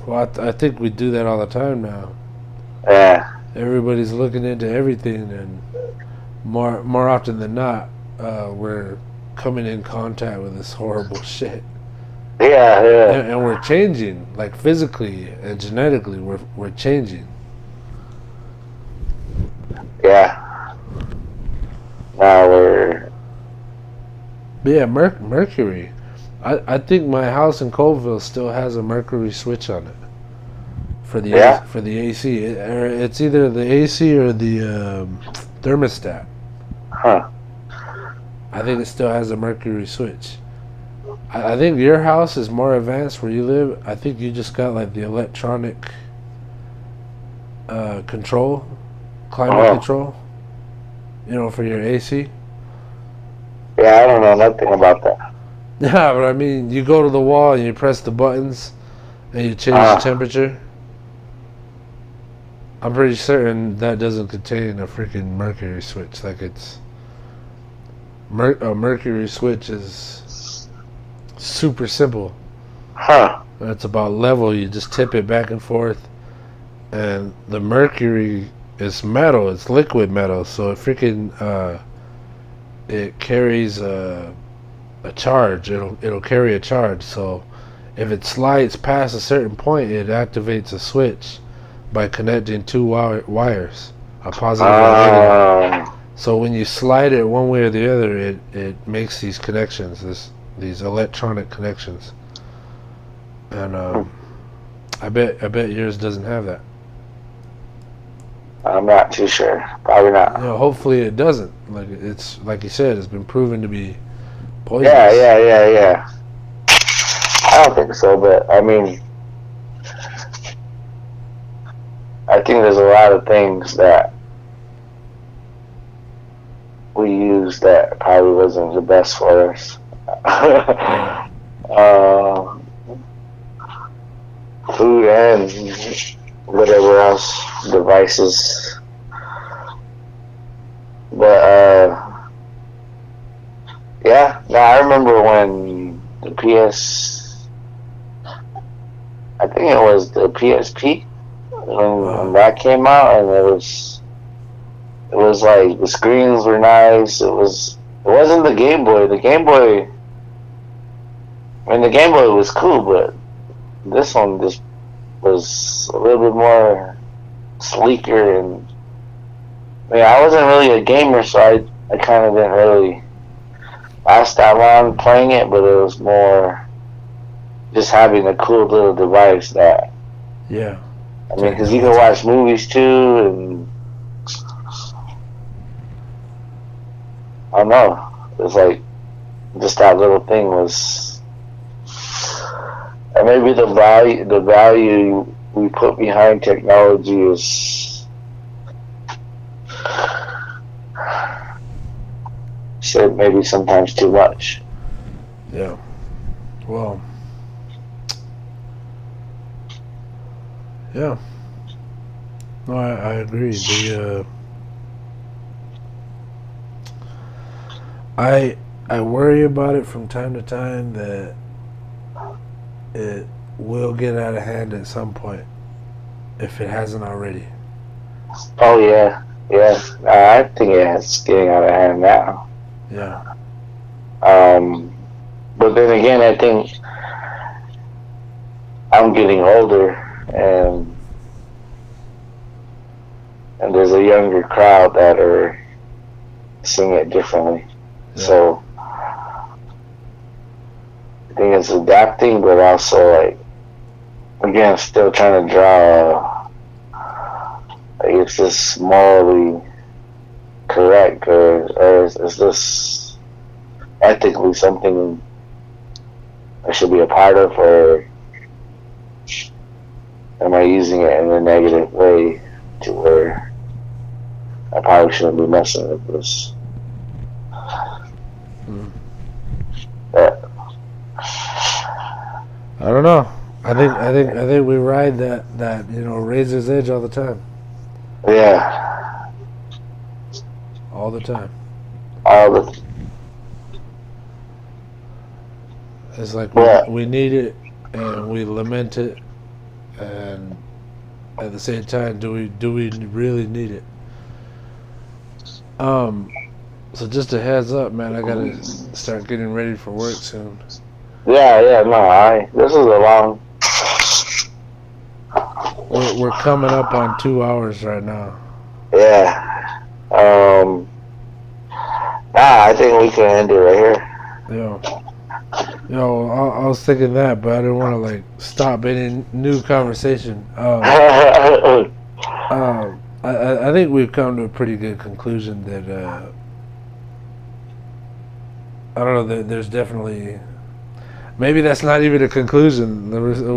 Well, I think we do that all the time now. Yeah. Everybody's looking into everything, and more often than not, we're coming in contact with this horrible shit. Yeah. And we're changing, like physically and genetically. We're changing. Yeah. Now we're... Yeah, Mercury. I think my house in Colville still has a Mercury switch on it for the AC. It's either the AC or the thermostat. Huh. I think it still has a Mercury switch. I think your house is more advanced where you live. I think you just got like the electronic climate control. For your AC. Yeah, I don't know nothing about that. Yeah, but I mean, you go to the wall and you press the buttons and you change the temperature. I'm pretty certain that doesn't contain a freaking Mercury switch. Like, it's... a Mercury switch is super simple. Huh. It's about level. You just tip it back and forth. And the Mercury... It's metal. It's liquid metal, so it freaking it carries a charge. It'll carry a charge. So if it slides past a certain point, it activates a switch by connecting two wires, a positive and a negative. So when you slide it one way or the other, it makes these connections, these electronic connections. And I bet yours doesn't have that. I'm not too sure. Probably not. Hopefully it doesn't. Like, it's like you said, it's been proven to be poisonous. Yeah. I don't think so, but I mean, think there's a lot of things that we use that probably wasn't the best for us. Food and whatever else, devices. But yeah, I remember when the I think it was the PSP when that came out, and it was like the screens were nice. It wasn't the Game Boy. The Game Boy was cool, but this one just was a little bit more sleeker, and I wasn't really a gamer, so I kind of didn't really last that long playing it, but it was more just having a cool little device that, yeah. I mean, because you can watch movies too, and I don't know, it's like just that little thing was, and maybe the value we put behind technology is maybe sometimes too much. Yeah. Well. Yeah. No, I agree. I worry about it from time to time that it will get out of hand at some point, if it hasn't already. Oh yeah. I think it's getting out of hand now. Yeah. But then again, I think I'm getting older, and there's a younger crowd that are seeing it differently. Yeah. So I think it's adapting, but also, like, again, still trying to draw, like, it's just morally correct, or is this ethically something I should be a part of, or am I using it in a negative way to where I probably shouldn't be messing with this? But I don't know. I think we ride that razor's edge all the time. Yeah. All the time. It's like we need it, and we lament it, and at the same time, do we really need it? So just a heads up, man. I gotta start getting ready for work soon. Yeah. No, this is a long. We're coming up on 2 hours right now. Yeah. I think we can end it right here. Yeah. I was thinking that, but I didn't want to like stop any new conversation. I think we've come to a pretty good conclusion that I don't know. There's definitely, maybe that's not even a conclusion.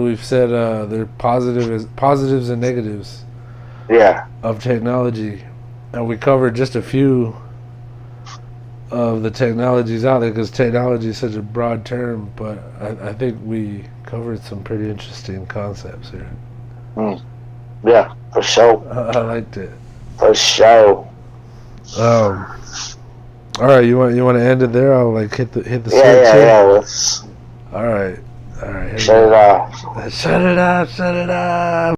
We've said there are positives and negatives. Yeah. Of technology, and we covered just a few of the technologies out there, because technology is such a broad term, but I think we covered some pretty interesting concepts here. Yeah, for sure. I liked it. For sure. All right, you want to end it there? I'll like hit the switch. Yeah. Let's. All right. Shut it off. Shut it off.